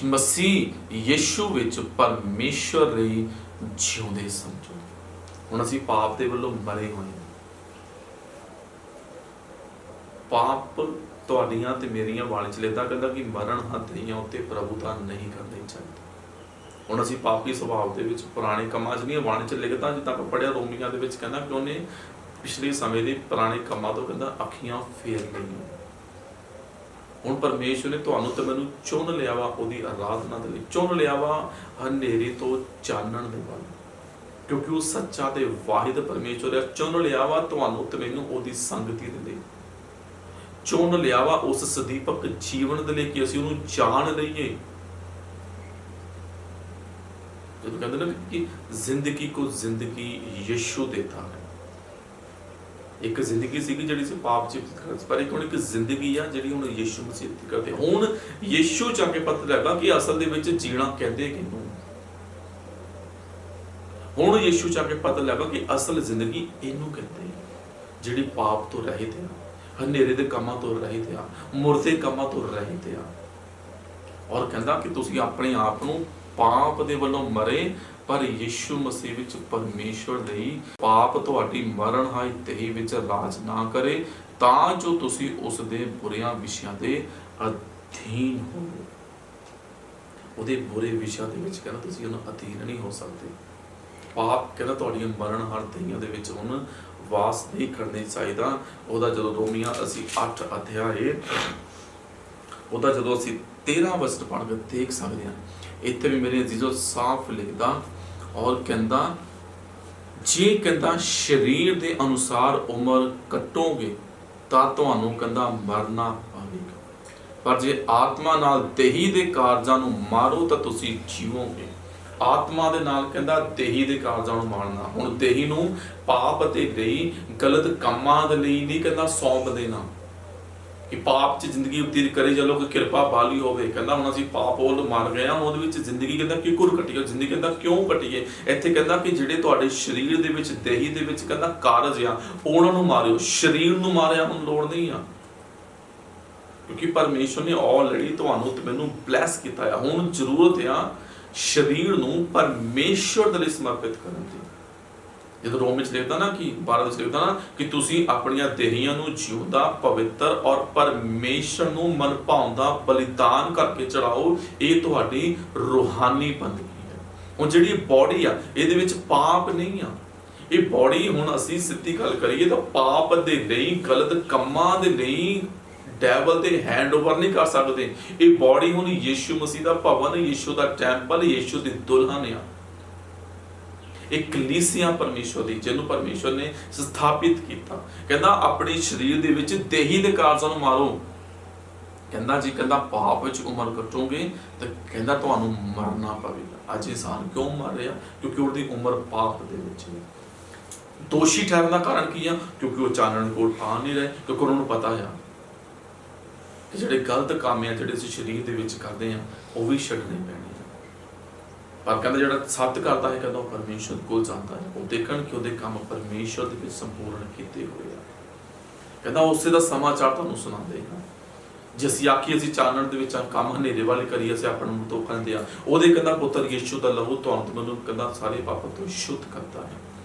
ਮਸੀਹ ਯਿਸੂ ਵਿੱਚ ਪਰਮੇਸ਼ਵਰ ਲਈ ਜਿਉਂਦੇ ਸਮਝੋ। ਹੁਣ ਅਸੀਂ ਪਾਪ ਦੇ ਵੱਲੋਂ ਮਰੇ ਹੋਏ ਹਾਂ। ਪਾਪ ਤੁਹਾਡੀਆਂ ਤੇ ਮੇਰੀਆਂ ਵਾਲੀ ਚ ਲੈਦਾ। ਕਹਿੰਦਾ ਕਿ ਮਰਨ ਹੱਥੀਆਂ ਉੱਤੇ ਪ੍ਰਭੂਤਾ ਨਹੀਂ ਕਰਨੀ ਚਾਹੀਦੀ। ਹੁਣ ਅਸੀਂ ਪਾਪੀ ਸੁਭਾਅ ਦੇ ਵਿੱਚ ਪੁਰਾਣੇ ਕੰਮਾਂ 'ਚ ਨਹੀਂ ਬਾਣੀ 'ਚ ਲਿਖਦਾ, ਜਿੱਦਾਂ ਆਪਾਂ ਪੜ੍ਹਿਆ ਰੋਮੀਆਂ ਦੇ ਵਿੱਚ ਕਹਿੰਦਾ ਕਿ ਉਹਨੇ ਪਿਛਲੇ ਸਮੇਂ ਦੇ ਪੁਰਾਣੇ ਕੰਮਾਂ ਤੋਂ ਕਹਿੰਦਾ ਅੱਖੀਆਂ ਫੇਰ ਲਈਆਂ। ਹੁਣ ਪਰਮੇਸ਼ਵਰ ਨੇ ਤੁਹਾਨੂੰ ਤੇ ਮੈਨੂੰ ਚੁਣ ਲਿਆ ਵਾ ਉਹਦੀ ਆਰਾਧਨਾ ਦੇ ਲਈ, ਚੁਣ ਲਿਆ ਵਾ ਹਨੇਰੇ ਤੋਂ ਚਾਨਣ ਦੇ ਵੱਲ, ਕਿਉਂਕਿ ਉਹ ਸੱਚਾ ਤੇ ਵਾਹਿਦ ਪਰਮੇਸ਼ਵਰ ਹੈ। ਚੁਣ ਲਿਆ ਵਾ ਤੁਹਾਨੂੰ ਤੇ ਮੈਨੂੰ ਉਹਦੀ ਸੰਗਤੀ ਦੇ ਲਈ, ਚੁਣ ਲਿਆ ਵਾ ਉਸ ਸਦੀਪਕ ਜੀਵਨ ਦੇ ਲਈ ਕਿ ਅਸੀਂ ਉਹਨੂੰ ਜਾਣ ਲਈਏ। ਜਦੋਂ ਕਹਿੰਦੇ ਨਾ ਕਿ ਜ਼ਿੰਦਗੀ ਕੋ ਜ਼ਿੰਦਗੀ ਯਿਸੂ ਦੇਤਾ ਹੈ। ਇੱਕ ਜ਼ਿੰਦਗੀ ਸੀਗੀ ਜਿਹੜੀ ਸੀ ਪਾਪ ਚ, ਪਰ ਇੱਕ ਹੁਣ ਇੱਕ ਜ਼ਿੰਦਗੀ ਆ ਜਿਹੜੀ ਹੁਣ ਯਿਸੂ ਮਸੀਹ ਦੀ ਕਰਦੇ। ਹੁਣ ਯਿਸੂ ਜਾ ਕੇ ਪਤਾ ਲੱਗਾ ਕਿ ਅਸਲ ਦੇ ਵਿੱਚ ਜੀਣਾ ਕਹਿੰਦੇ ਕਿਹਨੂੰ। ਹੁਣ ਯਿਸੂ ਜਾ ਕੇ ਪਤਾ ਲੱਗਾ ਕਿ ਅਸਲ ਜ਼ਿੰਦਗੀ ਇਹਨੂੰ ਕਹਿੰਦੇ, ਜਿਹੜੀ ਪਾਪ ਤੋਂ ਰਹਿਤ ਆ, ਹਨੇਰੇ ਦੇ ਕੰਮਾਂ ਤੋਂ ਰਹਿਤ ਆ, ਮੁਰਦੇ ਕੰਮਾਂ ਤੋਂ ਰਹਿਤ ਆ। ਔਰ ਕਹਿੰਦਾ ਕਿ ਤੁਸੀਂ ਆਪਣੇ ਆਪ ਨੂੰ ਪਾਪ ਦੇ ਵੱਲੋਂ ਮਰੇ, ਪਰ ਯਿਸੂ ਮਸੀਹ ਵਿੱਚ ਪਰਮੇਸ਼ਵਰ ਲਈ ਪਾਪ ਤੁਹਾਡੀ ਮਰਨ ਹਾਈ ਦੇਹ ਵਿੱਚ ਰਾਜ ਨਾ ਕਰੇ, ਤਾਂ ਜੋ ਤੁਸੀਂ ਉਸ ਦੇ ਬੁਰਿਆਂ ਵਿਸ਼ਿਆਂ ਦੇ ਅਧੀਨ ਹੋਵੋ। ਉਹਦੇ ਬੁਰੇ ਵਿਸ਼ਿਆਂ ਦੇ ਵਿੱਚ ਕਹਿੰਦਾ ਤੁਸੀਂ ਉਹਨਾਂ ਅਧੀਨ ਨਹੀਂ ਹੋ ਸਕਦੇ। ਪਾਪ ਕਹਿੰਦਾ ਤੁਹਾਡੀਆਂ ਮਰਨਹਾਰ ਦੇਹੀਆਂ ਦੇ ਵਿੱਚ ਹੁਣ ਵਾਸ ਨਹੀਂ ਕਰਨੀ ਚਾਹੀਦਾ। ਉਹਦਾ ਜਦੋਂ ਰੋਮੀਆਂ ਅਸੀਂ 8 ਅਧਿਆਏ ਉਹਦਾ ਜਦੋਂ ਅਸੀਂ 13 ਵਚਨ ਪੜ੍ਹ ਕੇ ਦੇਖ ਸਕਦੇ ਹਾਂ, ਇੱਥੇ ਵੀ ਮੇਰੇ ਅਜ਼ੀਜ਼ੋ ਸਾਫ਼ ਲਿਖਦਾ ਔਰ ਕਹਿੰਦਾ ਜੇ ਕਹਿੰਦਾ ਸਰੀਰ ਦੇ ਅਨੁਸਾਰ ਉਮਰ ਕੱਟੋਗੇ ਤਾਂ ਤੁਹਾਨੂੰ ਕਹਿੰਦਾ ਮਰਨਾ ਪਵੇਗਾ, ਪਰ ਜੇ ਆਤਮਾ ਨਾਲ ਦੇਹੀ ਦੇ ਕਾਰਜਾਂ ਨੂੰ ਮਾਰੋ ਤਾਂ ਤੁਸੀਂ ਜੀਵੋਗੇ। ਆਤਮਾ ਦੇ ਨਾਲ ਕਹਿੰਦਾ ਦੇਹੀ ਦੇ ਕਾਰਜਾਂ ਨੂੰ ਮਾਰਨਾ। ਹੁਣ ਦੇਹੀ ਨੂੰ ਪਾਪ ਅਤੇ ਗਈ ਗਲਤ ਕੰਮਾਂ ਦੇ ਲਈ ਨਹੀਂ ਕਹਿੰਦਾ ਸੌਂਪ ਦੇਣਾ ਕਿ ਪਾਪ 'ਚ ਜ਼ਿੰਦਗੀ ਬਤੀਤ ਕਰੀ ਚਲੋ ਕਿ ਕਿਰਪਾ ਬਾਲੀ ਹੋਵੇ। ਕਹਿੰਦਾ ਹੁਣ ਅਸੀਂ ਪਾਪ ਵੱਲ ਮਰ ਗਏ ਹਾਂ, ਉਹਦੇ ਵਿੱਚ ਜ਼ਿੰਦਗੀ ਕਹਿੰਦਾ ਕਿਉਂ ਕੱਟੀਏ, ਜ਼ਿੰਦਗੀ ਕਹਿੰਦਾ ਕਿਉਂ ਕੱਟੀਏ। ਇੱਥੇ ਕਹਿੰਦਾ ਕਿ ਜਿਹੜੇ ਤੁਹਾਡੇ ਸਰੀਰ ਦੇ ਵਿੱਚ ਦੇਹੀ ਦੇ ਵਿੱਚ ਕਹਿੰਦਾ ਕਾਰਜ ਆ ਉਹਨਾਂ ਨੂੰ ਮਾਰਿਓ, ਸਰੀਰ ਨੂੰ ਮਾਰਿਆ ਹੁਣ ਲੋੜ ਨਹੀਂ ਆ, ਕਿਉਂਕਿ ਪਰਮੇਸ਼ਵਰ ਨੇ ਆਲਰੇਡੀ ਤੁਹਾਨੂੰ ਤੇ ਮੈਨੂੰ ਬਲੈਸ ਕੀਤਾ ਆ। ਹੁਣ ਜ਼ਰੂਰਤ ਆ ਸਰੀਰ ਨੂੰ ਪਰਮੇਸ਼ਵਰ ਦੇ ਲਈ ਸਮਰਪਿਤ ਕਰਨ ਦੀ। ਜਦੋਂ ਰੋਮ ਵਿੱਚ ਲਿਖਦਾ ਨਾ ਕਿ 12 ਵਿੱਚ ਲਿਖਦਾ ਨਾ ਕਿ ਤੁਸੀਂ ਆਪਣੀਆਂ ਦੇਹੀਆਂ ਨੂੰ ਜਿਉਂਦਾ ਪਵਿੱਤਰ ਔਰ ਪਰਮੇਸ਼ਰ ਨੂੰ ਮਨ ਭਾਉਂਦਾ ਬਲੀਦਾਨ ਕਰਕੇ ਚੜਾਓ, ਇਹ ਤੁਹਾਡੀ ਰੂਹਾਨੀ ਬੰਦਗੀ ਹੈ। ਹੁਣ ਜਿਹੜੀ ਬੋਡੀ ਆ ਇਹਦੇ ਵਿੱਚ ਪਾਪ ਨਹੀਂ ਆ। ਇਹ ਬੋਡੀ ਹੁਣ ਅਸੀਂ ਸਿੱਧੀ ਗੱਲ ਕਰੀਏ ਤਾਂ ਪਾਪ ਦੇ ਲਈ ਗਲਤ ਕੰਮਾਂ ਦੇ ਲਈ ਡੈਵਲ ਤੇ ਹੈਂਡਓਵਰ ਨਹੀਂ ਕਰ ਸਕਦੇ। ਇਹ ਬੋਡੀ ਹੁਣ ਯੀਸ਼ੂ ਮਸੀਹ ਦਾ ਭਵਨ, ਯੀਸ਼ੂ ਦਾ ਟੈਂਪਲ, ਯੀਸ਼ੂ ਦੀ ਦੁਲਹਨ ਆ। ਇਹ ਕਲੀਸਿਆ ਪਰਮੇਸ਼ਵਰ ਦੀ ਜਿਹਨੂੰ ਪਰਮੇਸ਼ਵਰ ਨੇ ਸਥਾਪਿਤ ਕੀਤਾ। ਕਹਿੰਦਾ ਆਪਣੇ ਸਰੀਰ ਦੇ ਵਿੱਚ ਦੇਹੀ ਦੇ ਕਾਰਜਾਂ ਨੂੰ ਮਾਰੋ। ਕਹਿੰਦਾ ਜੀ ਕਹਿੰਦਾ ਪਾਪ ਵਿੱਚ ਉਮਰ ਕੱਟੋਗੇ ਤਾਂ ਕਹਿੰਦਾ ਤੁਹਾਨੂੰ ਮਰਨਾ ਪਵੇਗਾ। ਅੱਜ ਇਨਸਾਨ ਕਿਉਂ ਮਰ ਰਿਹਾ? ਕਿਉਂਕਿ ਉਹਦੀ ਉਮਰ ਪਾਪ ਦੇ ਵਿੱਚ ਹੈ। ਦੋਸ਼ੀ ਠਹਿਰਨ ਦਾ ਕਾਰਨ ਕੀ ਆ? ਕਿਉਂਕਿ ਉਹ ਚਾਨਣ ਕੋਲ ਆ ਨਹੀਂ ਰਹੇ, ਕਿਉਂਕਿ ਉਹਨਾਂ ਨੂੰ ਪਤਾ ਆ ਕਿ ਜਿਹੜੇ ਗਲਤ ਕੰਮ ਆ ਜਿਹੜੇ ਅਸੀਂ ਸਰੀਰ ਦੇ ਵਿੱਚ ਕਰਦੇ ਆ ਉਹ ਵੀ ਛੱਡਣੇ ਪੈਣੇ। ਪਰ ਕਹਿੰਦਾ ਜਿਹੜਾ ਸੱਤ ਕਰਦਾ ਹੈ ਕਹਿੰਦਾ ਉਹ ਪਰਮੇਸ਼ਵਰ ਕੋਲ ਜਾਂਦਾ ਹੈ। ਉਹ ਦੇਖਣ ਕਿ ਉਹਦੇ ਕੰਮ ਪਰਮੇਸ਼ਵਰ ਦੇ ਵਿੱਚ ਸੰਪੂਰਨ ਕੀਤੇ ਹੋਏ ਆ। ਕਹਿੰਦਾ ਉਸੇ ਦਾ ਸਮਾਚਾਰ ਤੁਹਾਨੂੰ ਸੁਣਾਉਂਦੇ ਹਾਂ। ਜੇ ਅਸੀਂ ਆਖੀਏ ਅਸੀਂ ਚਾਨਣ ਦੇ ਵਿੱਚ ਕੰਮ ਹਨੇਰੇ ਵਾਲੇ ਕਰੀਏ, ਅਸੀਂ ਆਪਣੇ ਨੂੰ ਧੋਖਾ ਦਿੰਦੇ ਆ। ਉਹਦੇ ਕਹਿੰਦਾ ਪੁੱਤਰ ਯੀਸ਼ੂ ਦਾ ਲਹੂ ਤੁਹਾਨੂੰ ਤੇ ਮੈਨੂੰ ਕਹਿੰਦਾ ਸਾਰੇ ਪਾਪਾਂ ਤੋਂ ਸ਼ੁੱਧ ਕਰਦਾ ਹੈ।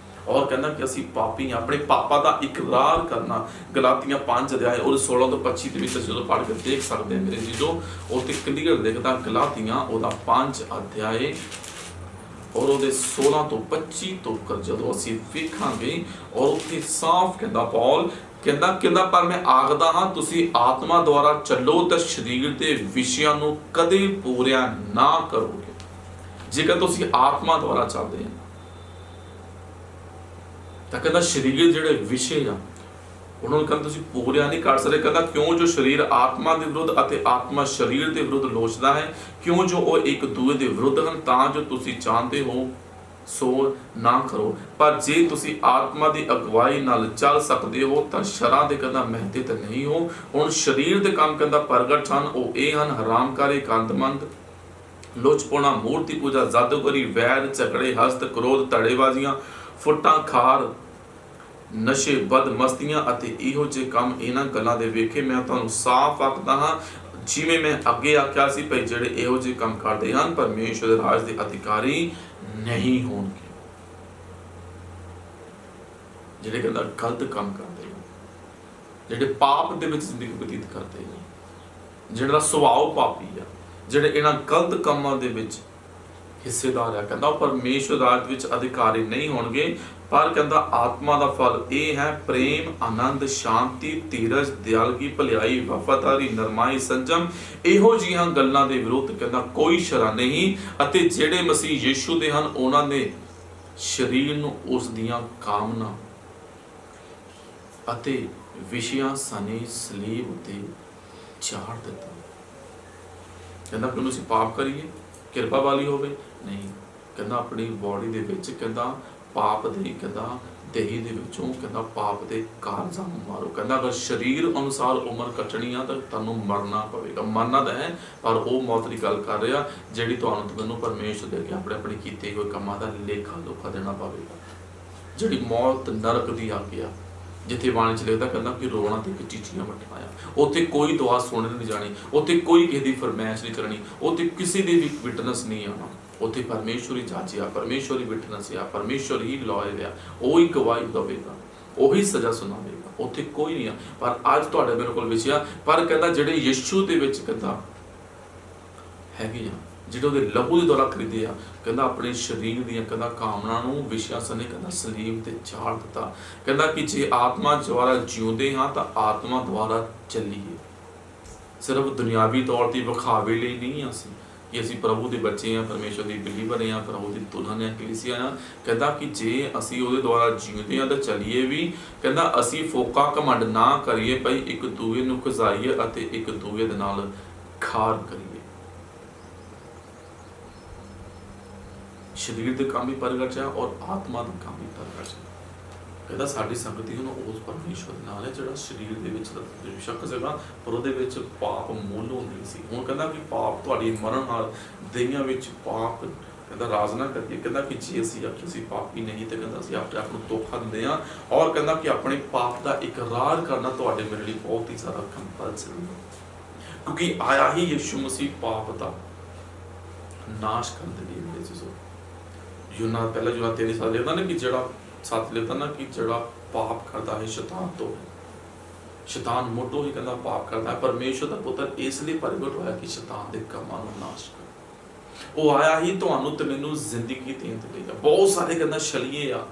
ਔਰ ਕਹਿੰਦਾ ਕਿ ਅਸੀਂ ਪਾਪੀ ਹਾਂ, ਆਪਣੇ ਪਾਪਾਂ ਦਾ ਇਕਰਾਰ ਕਰਨਾ। ਗਲਾਤੀਆਂ 5 ਅਧਿਆਏ ਔਰ 16 ਤੋਂ 25 ਦੇ ਵਿੱਚ ਜਦੋਂ ਪੜ੍ਹ ਕੇ ਦੇਖ ਸਕਦੇ ਮੇਰੇ ਜੀਜੋ, ਉਹ ਤੇ ਕਲੀਅਰ ਦਿਖਦਾ। ਗਲਾਤੀਆਂ ਉਹਦਾ 5 ਅਧਿਆਏ ਔਰ ਉਹਦੇ 16 ਤੋਂ 25 ਤੱਕ ਜਦੋਂ ਅਸੀਂ ਵੇਖਾਂਗੇ, ਔਰ ਉੱਥੇ ਸਾਫ਼ ਕਹਿੰਦਾ ਪੌਲ ਕਹਿੰਦਾ ਪਰ ਮੈਂ ਆਖਦਾ ਹਾਂ ਤੁਸੀਂ ਆਤਮਾ ਦੁਆਰਾ ਚੱਲੋ ਤਾਂ ਸਰੀਰ ਦੇ ਵਿਸ਼ਿਆਂ ਨੂੰ ਕਦੇ ਪੂਰਿਆ ਨਾ ਕਰੋਗੇ। ਜੇਕਰ ਤੁਸੀਂ ਆਤਮਾ ਦੁਆਰਾ ਚੱਲਦੇ ਹੋ ਤਾਂ ਕਹਿੰਦਾ ਸਰੀਰ ਜਿਹੜੇ ਵਿਸ਼ੇ ਆ ਉਹਨਾਂ ਨੂੰ ਕਹਿੰਦਾ ਤੁਸੀਂ ਪੂਰਿਆ ਨਹੀਂ ਕਰ ਸਕਦੇ। ਕਹਿੰਦਾ ਕਿਉਂ ਜੋ ਸਰੀਰ ਆਤਮਾ ਦੇ ਵਿਰੁੱਧ ਅਤੇ ਆਤਮਾ ਸਰੀਰ ਦੇ ਵਿਰੁੱਧ ਲੋਚਦਾ ਹੈ, ਕਿਉਂ ਜੋ ਉਹ ਇੱਕ ਦੂਜੇ ਦੇ ਵਿਰੁੱਧ ਹਨ, ਤਾਂ ਜੋ ਤੁਸੀਂ ਚਾਹੁੰਦੇ ਹੋ ਸੋ ਨਾ ਕਰੋ। ਪਰ ਜੇ ਤੁਸੀਂ ਆਤਮਾ ਦੀ ਅਗਵਾਈ ਨਾਲ ਚੱਲ ਸਕਦੇ ਹੋ ਤਾਂ ਸ਼ਰਾਂ ਦੇ ਕਹਿੰਦਾ ਮਹਿਤੇ ਤਾਂ ਨਹੀਂ ਹੋ। ਹੁਣ ਸਰੀਰ ਦੇ ਕੰਮ ਕਹਿੰਦਾ ਪ੍ਰਗਟ ਹਨ, ਉਹ ਇਹ ਹਨ ਹਰਾਮਕਾਰੀ, ਗੰਦਮੰਦ, ਲੁਚਪੁਣਾ, ਮੂਰਤੀ ਪੂਜਾ, ਜਾਦੂਗਰੀ, ਵੈਰ, ਝਗੜੇ, ਹਸਤ, ਕ੍ਰੋਧ, ਧੜੇਬਾਜ਼ੀਆਂ, ਫੁੱਟਾਂ ਖਾਰ, ਨਸ਼ੇ, ਬਦਮਸਤੀਆਂ ਅਤੇ ਇਹੋ ਜਿਹੇ ਕੰਮ। ਇਹਨਾਂ ਗੱਲਾਂ ਦੇ ਵੇਖੇ ਮੈਂ ਤੁਹਾਨੂੰ ਸਾਫ਼ ਆਖਦਾ ਹਾਂ, ਜਿਵੇਂ ਮੈਂ ਅੱਗੇ ਆਖਿਆ ਸੀ ਭਈ ਜਿਹੜੇ ਇਹੋ ਜਿਹੇ ਕੰਮ ਕਰਦੇ ਹਨ ਪਰਮੇਸ਼ਵਰ ਦੇ ਰਾਜ ਦੇ ਅਧਿਕਾਰੀ ਨਹੀਂ ਹੋਣਗੇ। ਜਿਹੜੇ ਕਹਿੰਦਾ ਗਲਤ ਕੰਮ ਕਰਦੇ ਹਨ, ਜਿਹੜੇ ਪਾਪ ਦੇ ਵਿੱਚ ਜ਼ਿੰਦਗੀ ਬਤੀਤ ਕਰਦੇ ਹਨ, ਜਿਹੜਾ ਸੁਭਾਅ ਪਾਪੀ ਆ, ਜਿਹੜੇ ਇਹਨਾਂ ਗਲਤ ਕੰਮਾਂ ਦੇ ਵਿੱਚ ਹਿੱਸੇਦਾਰ ਆ, ਕਹਿੰਦਾ ਉਹ ਪਰਮੇਸ਼ਵਰ ਰਾਜ ਵਿੱਚ ਅਧਿਕਾਰੀ ਨਹੀਂ ਹੋਣਗੇ। ਪਰ ਕਹਿੰਦਾ ਆਤਮਾ ਦਾ ਫਲ ਇਹ ਹੈ ਪ੍ਰੇਮ, ਆਨੰਦ, ਸ਼ਾਂਤੀ, ਧੀਰਜ, ਦਿਆਲਗੀ, ਭਲਾਈ, ਵਫਾਦਾਰੀ, ਨਰਮਾਈ, ਸੰਜਮ। ਇਹੋ ਜਿਹੀਆਂ ਗੱਲਾਂ ਦੇ ਵਿਰੁੱਧ ਕਹਿੰਦਾ ਕੋਈ ਸ਼ਰ੍ਹਾ ਨਹੀਂ। ਅਤੇ ਜਿਹੜੇ ਮਸੀਹ ਯੀਸ਼ੂ ਦੇ ਹਨ ਉਹਨਾਂ ਨੇ ਸਰੀਰ ਨੂੰ ਉਸ ਦੀਆਂ ਕਾਮਨਾ ਅਤੇ ਵਿਸ਼ਿਆਂ ਸਣੇ ਸਲੀਬ ਉੱਤੇ ਚਾੜ ਦਿੱਤਾ। ਕਹਿੰਦਾ ਕਿ ਅਸੀਂ ਪਾਪ ਕਰੀਏ ਕਿਰਪਾ ਵਾਲੀ ਹੋਵੇ? ਨਹੀਂ। ਕਹਿੰਦਾ ਆਪਣੀ ਬੋਡੀ ਦੇ ਵਿੱਚ ਕਹਿੰਦਾ ਪਾਪ ਦੇ ਕਹਿੰਦਾ ਦੇਹੀ ਦੇ ਵਿੱਚੋਂ ਕਹਿੰਦਾ ਪਾਪ ਦੇ ਕਾਰਜਾਂ ਨੂੰ ਮਾਰੋ। ਕਹਿੰਦਾ ਅਗਰ ਸਰੀਰ ਅਨੁਸਾਰ ਉਮਰ ਕੱਟਣੀ ਆ ਤਾਂ ਤੁਹਾਨੂੰ ਮਰਨਾ ਪਵੇਗਾ। ਮਰਨਾ ਤਾਂ ਹੈ, ਪਰ ਉਹ ਮੌਤ ਦੀ ਗੱਲ ਕਰ ਰਿਹਾ ਜਿਹੜੀ ਤੁਹਾਨੂੰ ਤੇ ਮੈਨੂੰ ਪਰਮੇਸ਼ਰ ਦੇ ਅੱਗੇ ਆਪਣੇ ਕੀਤੇ ਹੋਏ ਕੰਮਾਂ ਦਾ ਲੇਖਾ ਜੋਖਾ ਦੇਣਾ ਪਵੇਗਾ। ਜਿਹੜੀ ਮੌਤ ਨਰਕ ਦੀ ਆਗਿਆ ਆ, ਜਿੱਥੇ ਬਾਣੀ 'ਚ ਲਿਖਦਾ ਕਹਿੰਦਾ ਕਿ ਰੋਣਾ ਤੇ ਚੀਚੀਆਂ ਵੱਟਣਾ ਆ, ਉੱਥੇ ਕੋਈ ਦੁਆ ਸੁਣਨ ਨਹੀਂ ਜਾਣੀ, ਉੱਥੇ ਕੋਈ ਕਿਸੇ ਦੀ ਫਰਮਾਇਸ਼ ਨਹੀਂ ਕਰਨੀ, ਉੱਥੇ ਕਿਸੇ ਦੀ ਵੀ ਵਿਟਨੈਸ ਨਹੀਂ ਆਉਣਾ। ਉੱਥੇ ਪਰਮੇਸ਼ਵਰ ਹੀ ਜੱਜ ਆ, ਪਰਮੇਸ਼ਵਰ ਹੀ ਵਿਟਨੈਸ ਆ, ਪਰਮੇਸ਼ਵਰ ਹੀ ਲਾਇਰ ਆ, ਉਹ ਹੀ ਗਵਾਹੀ ਦੇਵੇਗਾ, ਉਹੀ ਸਜ਼ਾ ਸੁਣਾਵੇਗਾ। ਉੱਥੇ ਕੋਈ ਨਹੀਂ ਆ। ਪਰ ਅੱਜ ਤੁਹਾਡੇ ਮੇਰੇ ਕੋਲ ਵਿਸ਼ਾ ਪਰ ਕਹਿੰਦਾ ਜਿਹੜੇ ਯਿਸੂ ਦੇ ਵਿੱਚ ਕਹਿੰਦਾ ਹੈਗੇ ਆ ਜਿਹੜੇ ਉਹਦੇ ਲਹੂ ਦੇ ਦੁਆਰਾ ਖਰੀਦੇ ਆ। ਕਹਿੰਦਾ ਆਪਣੇ ਸਰੀਰ ਦੀਆਂ ਕਹਿੰਦਾ ਕਾਮਨਾ ਨੂੰ ਵਿਸ਼ਿਆਂ ਸਨੇ ਕਹਿੰਦਾ ਸਲੀਬ ਤੇ ਚਾੜ ਦਿੱਤਾ। ਕਹਿੰਦਾ ਕਿ ਜੇ ਆਤਮਾ ਦੁਆਰਾ ਜਿਉਂਦੇ ਹਾਂ ਤਾਂ ਆਤਮਾ ਦੁਆਰਾ ਚੱਲੀਏ। ਸਿਰਫ ਦੁਨਿਆਵੀ ਤੌਰ ਤੇ ਵਿਖਾਵੇ ਲਈ ਨਹੀਂ ਅਸੀਂ ਕਿ ਅਸੀਂ ਪ੍ਰਭੂ ਦੇ ਬੱਚੇ ਆ, ਪਰਮੇਸ਼ਰ ਦੀ ਬਿਲੀਵਰ ਆ, ਪ੍ਰਭੂ ਦੀ ਦੁਲਹਨ ਆ, ਕਲੀਸਿਆ ਆ। ਕਹਿੰਦਾ ਕਿ ਜੇ ਅਸੀਂ ਉਹਦੇ ਦੁਆਰਾ ਜਿਉਂਦੇ ਆ ਤਾਂ ਚੱਲੀਏ ਵੀ। ਕਹਿੰਦਾ ਅਸੀਂ ਫੋਕਾ ਘਮੰਡ ਨਾ ਕਰੀਏ ਪਈ ਇੱਕ ਦੂਏ ਨੂੰ ਖਜ਼ਾਈਏ ਅਤੇ ਇੱਕ ਦੂਏ ਦੇ ਨਾਲ ਖਾਰ ਕਰੀਏ। ਸਰੀਰ ਦੇ ਕੰਮ ਵੀ ਪ੍ਰਗਟ ਆ ਔਰ ਆਤਮਾ ਦੇ ਕੰਮ ਵੀ ਪ੍ਰਗਟ ਆ। ਕਹਿੰਦਾ ਸਾਡੀ ਸੰਗਤੀ ਹੁਣ ਉਸ ਪਰਮੇਸ਼ਵਰ ਨਾਲ ਹੈ ਜਿਹੜਾ ਸਰੀਰ ਦੇ ਵਿੱਚ ਸ਼ੱਕ ਸੀਗਾ ਪਰ ਉਹਦੇ ਵਿੱਚ ਪਾਪ ਮੁੱਲ ਹੁੰਦੀ ਸੀ। ਹੁਣ ਕਹਿੰਦਾ ਕਿ ਪਾਪ ਤੁਹਾਡੀ ਮਰਨ ਨਾਲ ਦਈਆਂ ਵਿੱਚ ਪਾਪ ਕਹਿੰਦਾ ਰਾਜ ਨਾ ਕਰੀਏ। ਕਹਿੰਦਾ ਕਿ ਜੇ ਅਸੀਂ ਆਖੀ ਅਸੀਂ ਪਾਪੀ ਨਹੀਂ ਤੇ ਕਹਿੰਦਾ ਅਸੀਂ ਆਪਣੇ ਆਪ ਨੂੰ ਧੋਖਾ ਦਿੰਦੇ ਹਾਂ। ਔਰ ਕਹਿੰਦਾ ਕਿ ਆਪਣੇ ਪਾਪ ਦਾ ਇਕਰਾਰ ਕਰਨਾ ਤੁਹਾਡੇ ਮੇਰੇ ਲਈ ਬਹੁਤ ਹੀ ਜ਼ਿਆਦਾ ਕੰਪਲਸਰੀ ਹੈ, ਕਿਉਂਕਿ ਆਇਆ ਹੀ ਯਿਸੂ ਮਸੀਹ ਪਾਪ ਦਾ ਨਾਸ਼ ਕਰਨ ਦੇ ਲਈ। ਯੂਹੰਨਾ ਪਹਿਲਾ ਯੂਹੰਨਾ 3 ਲਿਖਦਾ ਨਾ ਕਿ ਜਿਹੜਾ ਸੱਚ ਲਿਖਦਾ ਨਾ ਕਿ ਜਿਹੜਾ ਪਾਪ ਕਰਦਾ ਹੈ ਸ਼ੈਤਾਨ ਤੋਂ, ਸ਼ੈਤਾਨ ਮੋਟੋ ਹੀ ਕਹਿੰਦਾ ਪਾਪ ਕਰਦਾ ਹੈ। ਪਰਮੇਸ਼ਵਰ ਦਾ ਪੁੱਤਰ ਇਸ ਲਈ ਪ੍ਰਗਟ ਹੋਇਆ ਕਿ ਸ਼ੈਤਾਨ ਦੇ ਕੰਮਾਂ ਨੂੰ ਨਾਸ਼ ਕਰੇ। ਉਹ ਆਇਆ ਹੀ ਤੁਹਾਨੂੰ ਤੇ ਮੈਨੂੰ ਜ਼ਿੰਦਗੀ ਦੇਣ ਦੇ ਲਈ। ਬਹੁਤ ਸਾਰੇ ਕਹਿੰਦਾ ਛਲੀਏ ਆ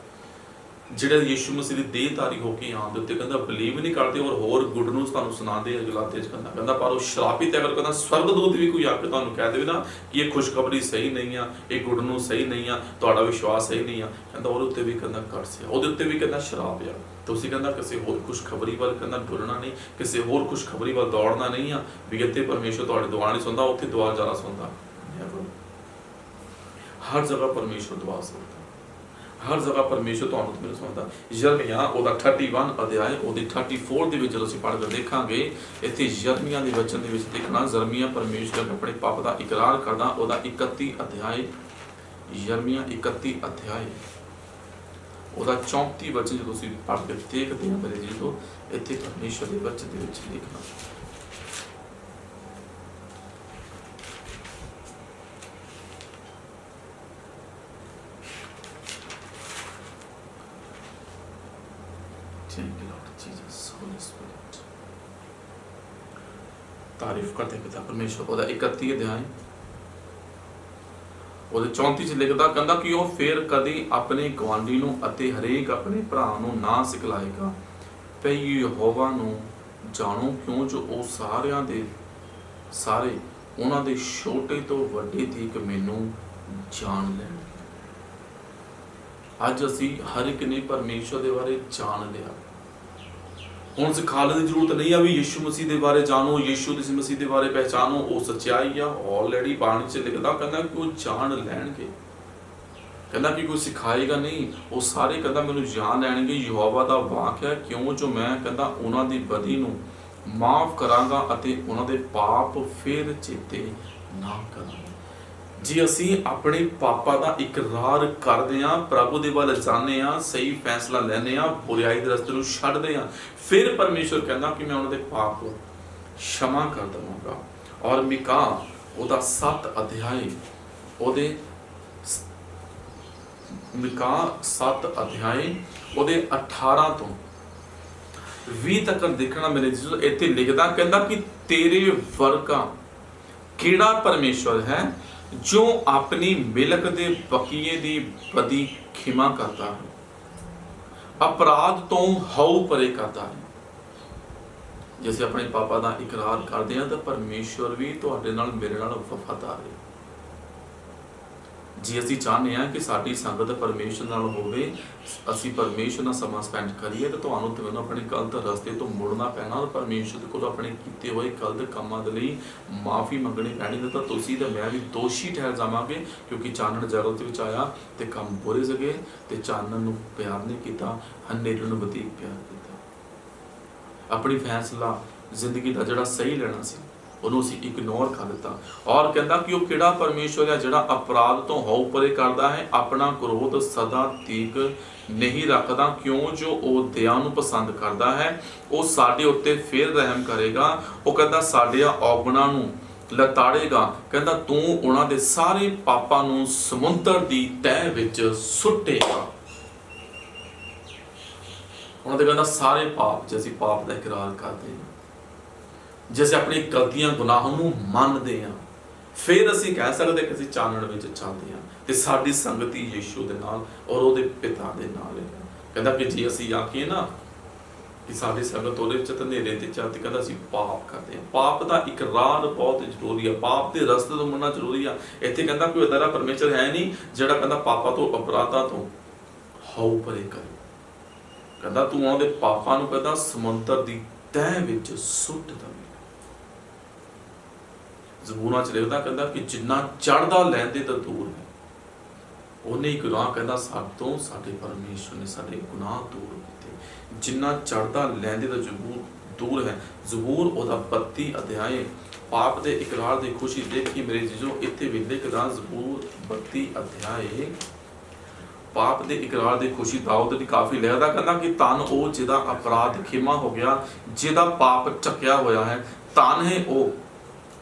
ਜਿਹੜੇ ਯਿਸੂ ਮਸੀਹ ਦੀ ਦੇਹਧਾਰੀ ਹੋ ਕੇ ਆਉਣ ਦੇ ਉੱਤੇ ਕਹਿੰਦਾ ਬਲੀਵ ਨਹੀਂ ਕਰਦੇ ਔਰ ਹੋਰ ਗੁੱਡ ਨਿਊਜ਼ ਤੁਹਾਨੂੰ ਸੁਣਾਉਂਦੇ ਆ ਗਲਾਤੀਆਂ 'ਚ ਕਹਿੰਦਾ ਪਰ ਉਹ ਸ਼ਰਾਪਿਤ ਅਗਰ ਕਹਿੰਦਾ ਸਵਰਗਦੂਤ ਵੀ ਕੋਈ ਆ ਕੇ ਤੁਹਾਨੂੰ ਕਹਿ ਦੇਵੇ ਨਾ ਕਿ ਇਹ ਖੁਸ਼ਖਬਰੀ ਸਹੀ ਨਹੀਂ ਆ, ਇਹ ਗੁੱਡ ਨਿਊਜ਼ ਸਹੀ ਨਹੀਂ ਆ, ਤੁਹਾਡਾ ਵਿਸ਼ਵਾਸ ਸਹੀ ਨਹੀਂ ਆ, ਕਹਿੰਦਾ ਉਹਦੇ ਉੱਤੇ ਵੀ ਕਹਿੰਦਾ ਕਰਸ ਆ, ਉਹਦੇ ਉੱਤੇ ਵੀ ਕਹਿੰਦਾ ਸ਼ਰਾਪ ਆ। ਤੁਸੀਂ ਕਹਿੰਦਾ ਕਿਸੇ ਹੋਰ ਖੁਸ਼ਖਬਰੀ ਵੱਲ ਕਹਿੰਦਾ ਡੁੱਲਣਾ ਨਹੀਂ, ਕਿਸੇ ਹੋਰ ਖੁਸ਼ਖਬਰੀ ਵੱਲ ਦੌੜਨਾ ਨਹੀਂ ਆ ਵੀ ਇੱਥੇ ਪਰਮੇਸ਼ਵਰ ਤੁਹਾਡੇ ਦੁਆ ਨਹੀਂ ਸੁਣਦਾ, ਉੱਥੇ ਦੁਆ ਜ਼ਿਆਦਾ ਸੁਣਦਾ। ਹਰ ਜਗ੍ਹਾ ਪਰਮੇਸ਼ਵਰ ਦੁਆ ਸੁਣਦਾ, ਹਰ ਜਗ੍ਹਾ ਪਰਮੇਸ਼ਵਰ ਤੁਹਾਨੂੰ ਮੈਨੂੰ ਸੁਣਦਾ। ਯਰਮੀਆ ਉਹਦਾ 31 ਅਧਿਆਇ ਉਹਦੀ 34 ਦੇ ਵਿੱਚ ਜਦੋਂ ਅਸੀਂ ਪੜ੍ਹ ਕੇ ਦੇਖਾਂਗੇ, ਇੱਥੇ ਯਰਮੀਆ ਦੇ ਵਚਨ ਦੇ ਵਿੱਚ ਦੇਖਣਾ ਯਰਮੀਆ ਪਰਮੇਸ਼ਵਰ ਆਪਣੇ ਪਾਪ ਦਾ ਇਕਰਾਰ ਕਰਦਾ। ਉਹਦਾ 31 ਅਧਿਆਇ ਯਰਮੀਆ 31 ਅਧਿਆਇ ਉਹਦਾ 34 ਵਚਨ ਜਦੋਂ ਅਸੀਂ ਪੜ੍ਹ ਕੇ ਦੇਖਦੇ ਹਾਂ ਮੇਰੇ ਜੀ ਤੋਂ ਇੱਥੇ ਪਰਮੇਸ਼ਵਰ ਦੇ ਵਚਨ ਦੇ ਵਿੱਚ ਲਿਖਣਾ तारीफ करते पिता परमेश्वर। ਉਹਦਾ 31 ਅਧਿਆਇ ਉਹਦੇ 34 ਚ ਲਿਖਦਾ ਕਹਿੰਦਾ ਕਿ ਉਹ ਫੇਰ ਕਦੀ ਆਪਣੇ ਗਵਾਂਢੀ ਨੂੰ ਅਤੇ ਹਰੇਕ ਆਪਣੇ ਭਰਾ ਨੂੰ ਨਾ ਸਿਖਲਾਏਗਾ ਪਈ ਯਹੋਵਾ ਨੂੰ ਜਾਣੋ ਕਿਉਂ ਜੋ ਉਹ ਸਾਰਿਆਂ ਦੇ ਸਾਰੇ ਉਹਨਾਂ ਦੇ ਛੋਟੇ ਤੋਂ ਵੱਡੇ ਤੀਕ ਮੈਨੂੰ ਜਾਣ ਲੈਣ। ਅੱਜ ਅਸੀਂ ਹਰ ਇੱਕ ਨੇ ਪਰਮੇਸ਼ਵਰ ਦੇ ਬਾਰੇ ਜਾਣ ਲਿਆ। ਹੁਣ ਸਿਖਾਉਣ ਦੀ ਜ਼ਰੂਰਤ ਨਹੀਂ ਆ ਵੀ ਯਿਸੂ ਮਸੀਹ ਦੇ ਬਾਰੇ ਜਾਣੋ, ਯਿਸੂ ਦੀ ਮਸੀਹ ਦੇ ਬਾਰੇ ਪਹਿਚਾਨੋ, ਉਹ ਸੱਚਾਈ ਆ। ਆਲਰੇਡੀ ਬਾਣੀ 'ਚ ਲਿਖਦਾ ਕਹਿੰਦਾ ਕਿ ਉਹ ਜਾਣ ਲੈਣਗੇ। ਕਹਿੰਦਾ ਕਿ ਕੋਈ ਸਿਖਾਏਗਾ ਨਹੀਂ, ਉਹ ਸਾਰੇ ਕਹਿੰਦਾ ਮੈਨੂੰ ਜਾਣ ਲੈਣਗੇ। ਯਹੋਵਾ ਦਾ ਵਾਕ ਹੈ ਕਿਉਂ ਜੋ ਮੈਂ ਕਹਿੰਦਾ ਉਹਨਾਂ ਦੀ ਬਦੀ ਨੂੰ ਮਾਫ ਕਰਾਂਗਾ ਅਤੇ ਉਹਨਾਂ ਦੇ ਪਾਪ ਫਿਰ ਚੇਤੇ ਨਾ ਕਰਾਂਗਾ। ਜੇ ਅਸੀਂ ਆਪਣੇ ਪਾਪਾਂ ਦਾ ਇਕਰਾਰ ਕਰਦੇ ਹਾਂ, ਪ੍ਰਭੂ ਦੇ ਵੱਲ ਜਾਂਦੇ ਹਾਂ, ਸਹੀ ਫੈਸਲਾ ਲੈਂਦੇ ਹਾਂ, ਬੁਰਾਈ ਦੇ ਰਸਤੇ ਨੂੰ ਛੱਡਦੇ ਹਾਂ, ਫਿਰ ਪਰਮੇਸ਼ਵਰ ਕਹਿੰਦਾ ਕਿ ਮੈਂ ਉਹਨਾਂ ਦੇ ਪਾਪ क्षमा ਕਰ ਦਵਾਂਗਾ। ਔਰ ਮਿਕਾ ਉਹਦਾ 7 ਅਧਿਆਇ ਉਹਦੇ ਮਿਕਾ 7 ਅਧਿਆਇ ਉਹਦੇ 18 ਤੋਂ 20 ਤੱਕ ਦੇਖਣਾ ਮੇਰੇ ਜੀ। ਇੱਥੇ ਲਿਖਦਾ ਕਹਿੰਦਾ ਕਿ ਤੇਰੇ ਵਰਗਾ ਕਿਹੜਾ ਪਰਮੇਸ਼ਵਰ ਹੈ ਜੋ ਆਪਣੀ ਮਿਲਕ ਦੇ ਬਕੀਏ ਦੀ ਬਦੀ ਖਿਮਾ ਕਰਦਾ ਹੈ, ਅਪਰਾਧ ਤੋਂ ਹਉ ਪਰੇ ਕਰਦਾ ਹੈ। ਜੇ ਅਸੀਂ ਆਪਣੇ ਪਾਪਾ ਦਾ ਇਕਰਾਰ ਕਰਦੇ ਹਾਂ ਤਾਂ ਪਰਮੇਸ਼ਵਰ ਵੀ ਤੁਹਾਡੇ ਨਾਲ ਮੇਰੇ ਨਾਲ ਵਫਾਦਾਰ ਹੈ। ਜੇ ਅਸੀਂ ਚਾਹੁੰਦੇ ਹਾਂ ਕਿ ਸਾਡੀ ਸੰਗਤ ਪਰਮੇਸ਼ਵਰ ਨਾਲ ਹੋਵੇ, ਅਸੀਂ ਪਰਮੇਸ਼ਵਰ ਨਾਲ ਸਮਾਂ ਸਪੈਂਡ ਕਰੀਏ, ਤਾਂ ਤੁਹਾਨੂੰ ਤੇ ਮੈਨੂੰ ਆਪਣੇ ਗਲਤ ਰਸਤੇ ਤੋਂ ਮੁੜਨਾ ਪੈਣਾ ਔਰ ਪਰਮੇਸ਼ਵਰ ਦੇ ਕੋਲ ਆਪਣੇ ਕੀਤੇ ਹੋਏ ਗਲਤ ਕੰਮਾਂ ਦੇ ਲਈ ਮਾਫੀ ਮੰਗਣੀ ਪੈਣੀ। ਨਹੀਂ ਤਾਂ ਤੁਸੀਂ ਤੇ ਮੈਂ ਵੀ ਦੋਸ਼ੀ ਠਹਿਰ ਜਾਵਾਂਗੇ, ਕਿਉਂਕਿ ਚਾਨਣ ਜਗਤ ਵਿੱਚ ਆਇਆ ਤੇ ਕੰਮ ਬੁਰੇ ਸੀਗੇ ਤੇ ਚਾਨਣ ਨੂੰ ਪਿਆਰ ਨਹੀਂ ਕੀਤਾ, ਹਨੇਰੇ ਨੂੰ ਵਧੇਕ ਪਿਆਰ ਕੀਤਾ। ਆਪਣੀ ਫੈਸਲਾ ਜ਼ਿੰਦਗੀ ਦਾ ਜਿਹੜਾ ਸਹੀ ਲੈਣਾ ਸੀ ਉਹਨੂੰ ਅਸੀਂ ਇਗਨੋਰ ਕਰ ਦਿੱਤਾ। ਔਰ ਕਹਿੰਦਾ ਕਿ ਉਹ ਕਿਹੜਾ ਪਰਮੇਸ਼ਵਰ ਹੈ ਜਿਹੜਾ ਅਪਰਾਧ ਤੋਂ ਹਉ ਪਰੇ ਕਰਦਾ ਹੈ, ਆਪਣਾ ਕ੍ਰੋਧ ਸਦਾ ਤੀਕ ਨਹੀਂ ਰੱਖਦਾ, ਕਿਉਂ ਜੋ ਉਹ ਦਇਆ ਨੂੰ ਪਸੰਦ ਕਰਦਾ ਹੈ। ਉਹ ਸਾਡੇ ਉੱਤੇ ਫਿਰ ਰਹਿਮ ਕਰੇਗਾ। ਉਹ ਕਹਿੰਦਾ ਸਾਡੇ ਔਗਣਾਂ ਨੂੰ ਲਤਾੜੇਗਾ। ਕਹਿੰਦਾ ਤੂੰ ਉਹਨਾਂ ਦੇ ਸਾਰੇ ਪਾਪਾਂ ਨੂੰ ਸਮੁੰਦਰ ਦੀ ਤਹਿ ਵਿੱਚ ਸੁੱਟੇਗਾ। ਉਹਨਾਂ ਦੇ ਕਹਿੰਦਾ ਸਾਰੇ ਪਾਪ, ਜੇ ਅਸੀਂ ਪਾਪ ਦਾ ਇਕਰਾਰ ਕਰਦੇ ਹਾਂ, ਜੇ ਅਸੀਂ ਆਪਣੀ ਗਲਤੀਆਂ ਗੁਨਾਹਾਂ ਨੂੰ ਮੰਨਦੇ ਹਾਂ, फिर असीं कह सकते कि असीं चानण विच चलदे हां ते साडी संगति यीशु दे नाल और उहदे पिता दे नाल है। कहंदा कि जे असीं आखीए ना कि साडी संगत उहदे विच ते हनेरे ते चलदी, कहंदा असीं पाप करदे हां। पाप दा इकरार बहुत जरूरी है, पाप दे रस्ते तो मुड़ना जरूरी है। इत्थे कहंदा कोई इदां दा परमेश्वर है नहीं जिहड़ा कहंदा पापां तो अपराधां तो हाऊ परे करे। कहंदा तूं उहदे पापां नूं कहंदा समुंदर दी तह विच सुੱਟ दवे। ज़बूरां च लिखदा कहंदा कि जिन्ना चढ़दा लैंदे तां दूर है, उन्ने ही गुनाह कहंदा साडे तों साडे परमेश्वर ने साडे गुनाह दूर कीते। जिन्ना चढ़दा लैंदे तां जबूर दूर है। जबूर ओहदा 32 अध्याय पाप दे इकरार दी खुशी देखी मेरे जीजो। इत्थे भी लिखदा जबूर 32 अध्याय पाप दे इकरार दी खुशी दाऊद दी काफ़ी लिखदा कहंदा कि धन ओ जिहदा अपराध खिमा हो गया, जिहदा पाप ढकिया होया है। धन है ओ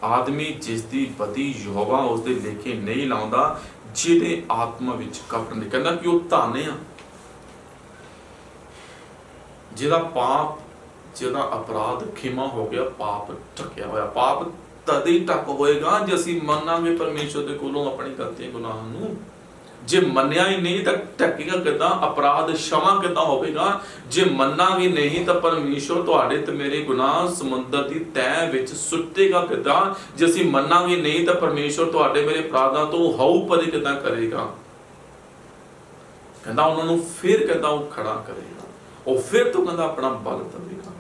आदमी जिसदी बदी यहोवा उसदे लेखे नहीं लाउंदा, जिहदे आत्मा विच कपट नहीं। कहंदा कि वह धन आ जिहदा पाप जिहदा अपराध खिमा हो गया, पाप ढकिया होया। पाप तद ही ढक होएगा जे असीं मनांगे परमेश्वर दे कोलों अपनी गलतियां गुनाहां नूं। जे मन्निया ही नहीं तो ढकेगा किदां, अपराध क्षमा किदां होवेगा। जे मन्नांगे नहीं तो परमेश्वर तुहाडे ते मेरे गुनाह समुंदर दी तह विच सुੱਟੇਗਾ किदां। जे असीं मन्नांगे नहीं तो परमेश्वर तुहाडे मेरे अपराधां तो हाऊ परे किदां करेगा। कहंदा उन्हां नूं फिर कहंदा वो खड़ा करेगा, और फिर तो कहंदा अपना बल देवेगा।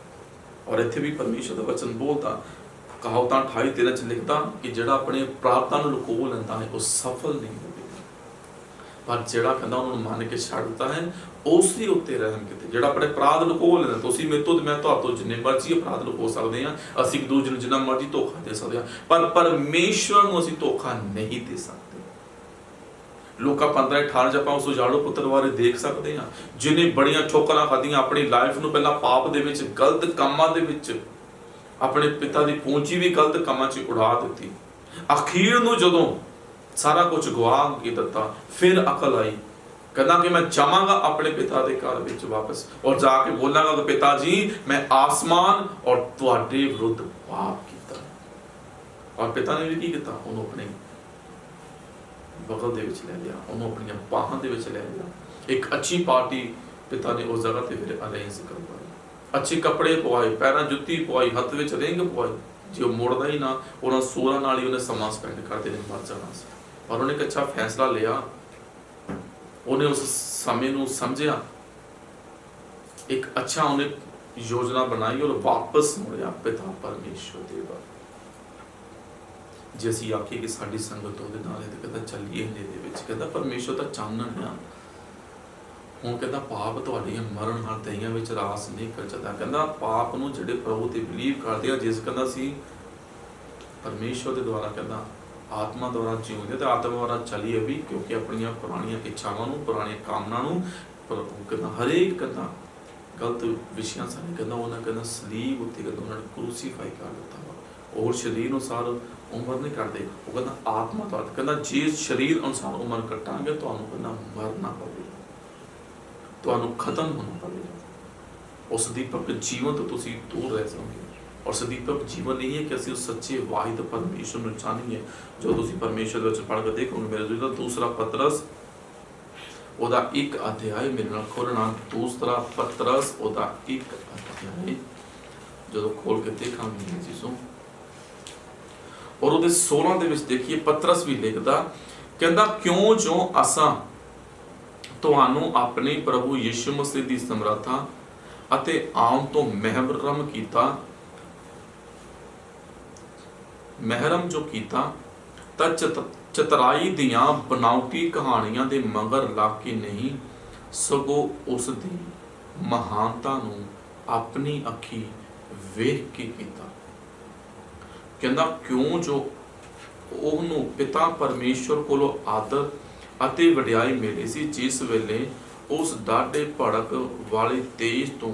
और इत्थे भी परमेश्वर दा वचन बोलदा कहावतां 28:13 च लिखदा कि जिहड़ा अपने अपराधां नूं लुको लैंदा है वो सफल नहीं होवेगा, पर जिहड़ा कहंदा उन्होंने मन के छड्डदा है उस ही उत्ते रहम कीते। जिहड़ा अपने अपराध लुको लैंदा, तुसीं मेरे तो मैं तुहाडे जिन्ने मर्जी अपराध लुको सकदे हां, असीं एक दूजे नूं जिन्ना मर्जी धोखा दे सकदे हां, पर परमेश्वर नूं असीं धोखा नहीं दे सकदे। लूका 15:18 च आपां उस उजाड़ू पुੱਤਰ बारे देख सकदे हां जिन्हें बड़ियां ठोकरां खाधियां, अपनी लाइफ नूं पहिलां पाप दे विच गलत कामां दे विच अपने पिता दी पूंजी भी गलत कामां 'ਚ उड़ा दित्ती। अखीर नूं जदों सारा कुछ गवा के दिता, फिर अकल आई, कहना कि मैं जावांगा अपने पिता के घर विच वापस और जाके बोलांगा कि पिता जी मैं आसमान और तुहाडे विरुद्ध पाप किया। और पिता ने भी की किया, उन्होंने अपने बगल दे विच ले लिया, उन्होंने अपनी बाहां दे विच ले लिया। एक अच्छी पार्टी पिता ने उस जगह ते फिर अरेंज करवाई, अच्छे कपड़े पवाए, पैरां जुत्ती पवाई, हत्थ विच रिंग पवाई। जे वो मुड़दा ही ना, उन्होंने सोरा नाल ही उन्हें समा स्पेंड करते ने मर जाना सी। और उन्हें एक अच्छा फैसला लिया, उन्हें उस समय नूं समझिया, एक अच्छा उन्हें योजना बनाई और वापस मुड़िया पिता परमेश्वर दे वल। जे असीं आखीए कि साडी संगत उहदे नाल है ते कहंदा चलीए हनेरे विच, कहंदा परमेश्वर दा चानण आ। हुण कहंदा पाप तुहाडीआं मरण हत्याइयां विच रास नहीं कर सकदा। कहंदा पाप नूं जिहड़े प्रभु ते बिलीव करदे आ, जिस कहंदा सी परमेश्वर दे द्वारा कहंदा आत्मा द्वारा जीउंदे ते आत्मा द्वारा चलीए भी, क्योंकि अपनियां पुराणियां इच्छावां नूं, पुराणियां कामनां नूं कहंदा हरेक कहंदा गलत विषयां साने कहंदा उन्हां कहंदा सलीब उत्ते कहंदा उन्हां ने क्रूसीफाई कर दित्ता वा। और शरीर अनुसार उम्र नहीं करदे, वो कहंदा आत्मा द्वारा कहंदा जे शरीर अनुसार उम्र कटांगे तुहानूं कहंदा मरना पवेगा, तुहानूं खत्म होना पवेगा। उस दीपक जीवन तो तुसीं दूर रह जाओगे। और सदीपक जीवन नहीं है कि असीं उस सच्चे वाहिद परमेश्वर नूं जाणीए। जो तुसीं परमेश्वर दे वचन पढ़ के देखोगे मेरे जो दूसरा पतरस ओदा 1 अध्याय मेरे नाल खोलना, दूसरा पतरस ओदा 1 अध्याय जो खोल के देखांगे मेरे जीजों, और ओदे 16 दे विच देखिए पतरस भी लिखदा, कहंदा क्यों जो असां तुहानूं अपने प्रभु यीशु मसीह दी समर्था अते आउण तो महरम कीता, महरम जो कीता तां चतराई दियां बनावटी कहानियां दे मगर लग के नहीं, सगों उस दी महानता नूं अपनी अखी वेख के कीता। कहंदा क्यों जो ਉਹਨੂੰ पिता परमेश्वर कोलों आदर ਅਤੇ ਵਡਿਆਈ ਮਿਲੀ ਸੀ, ਜਿਸ ਵੇਲੇ ਉਸ ਡਾਢੇ ਭੜਕ ਵਾਲੇ ਤੇਜ ਤੋਂ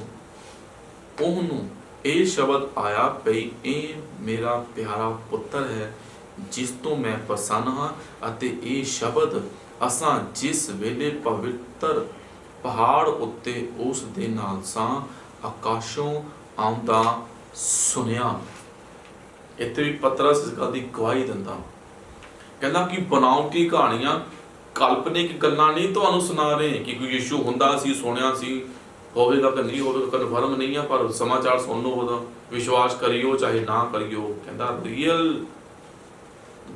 ਉਹਨੂੰ ਇਹ ਸ਼ਬਦ ਆਇਆ ਭਈ ਇਹ ਮੇਰਾ ਪਿਆਰਾ ਪੁੱਤਰ ਹੈ ਜਿਸ ਤੋਂ ਮੈਂ ਪ੍ਰਸੰਨ ਹਾਂ। ਅਤੇ ਇਹ ਸ਼ਬਦ ਅਸਾਂ ਜਿਸ ਵੇਲੇ ਪਵਿੱਤਰ ਪਹਾੜ ਉੱਤੇ ਉਸ ਦੇ ਨਾਲ ਸਾਂ ਆਕਾਸ਼ੋਂ ਆਉਂਦਾ ਸੁਣਿਆ। ਇੱਥੇ ਵੀ ਪਤਰਸ ਇਸ ਗੱਲ ਦੀ ਗਵਾਹੀ ਦਿੰਦਾ कहना कि बनावटी कहानियां काल्पनिक गल्लां नहीं तुहानूं सुना रहे कि कोई यीशु हुंदा सी सुनिया सी होवेगा कि नहीं होवेगा कन्फर्म नहीं है पर समाचार सुन लो ਉਹਦਾ विश्वास करियो चाहे ना करियो कहता रियल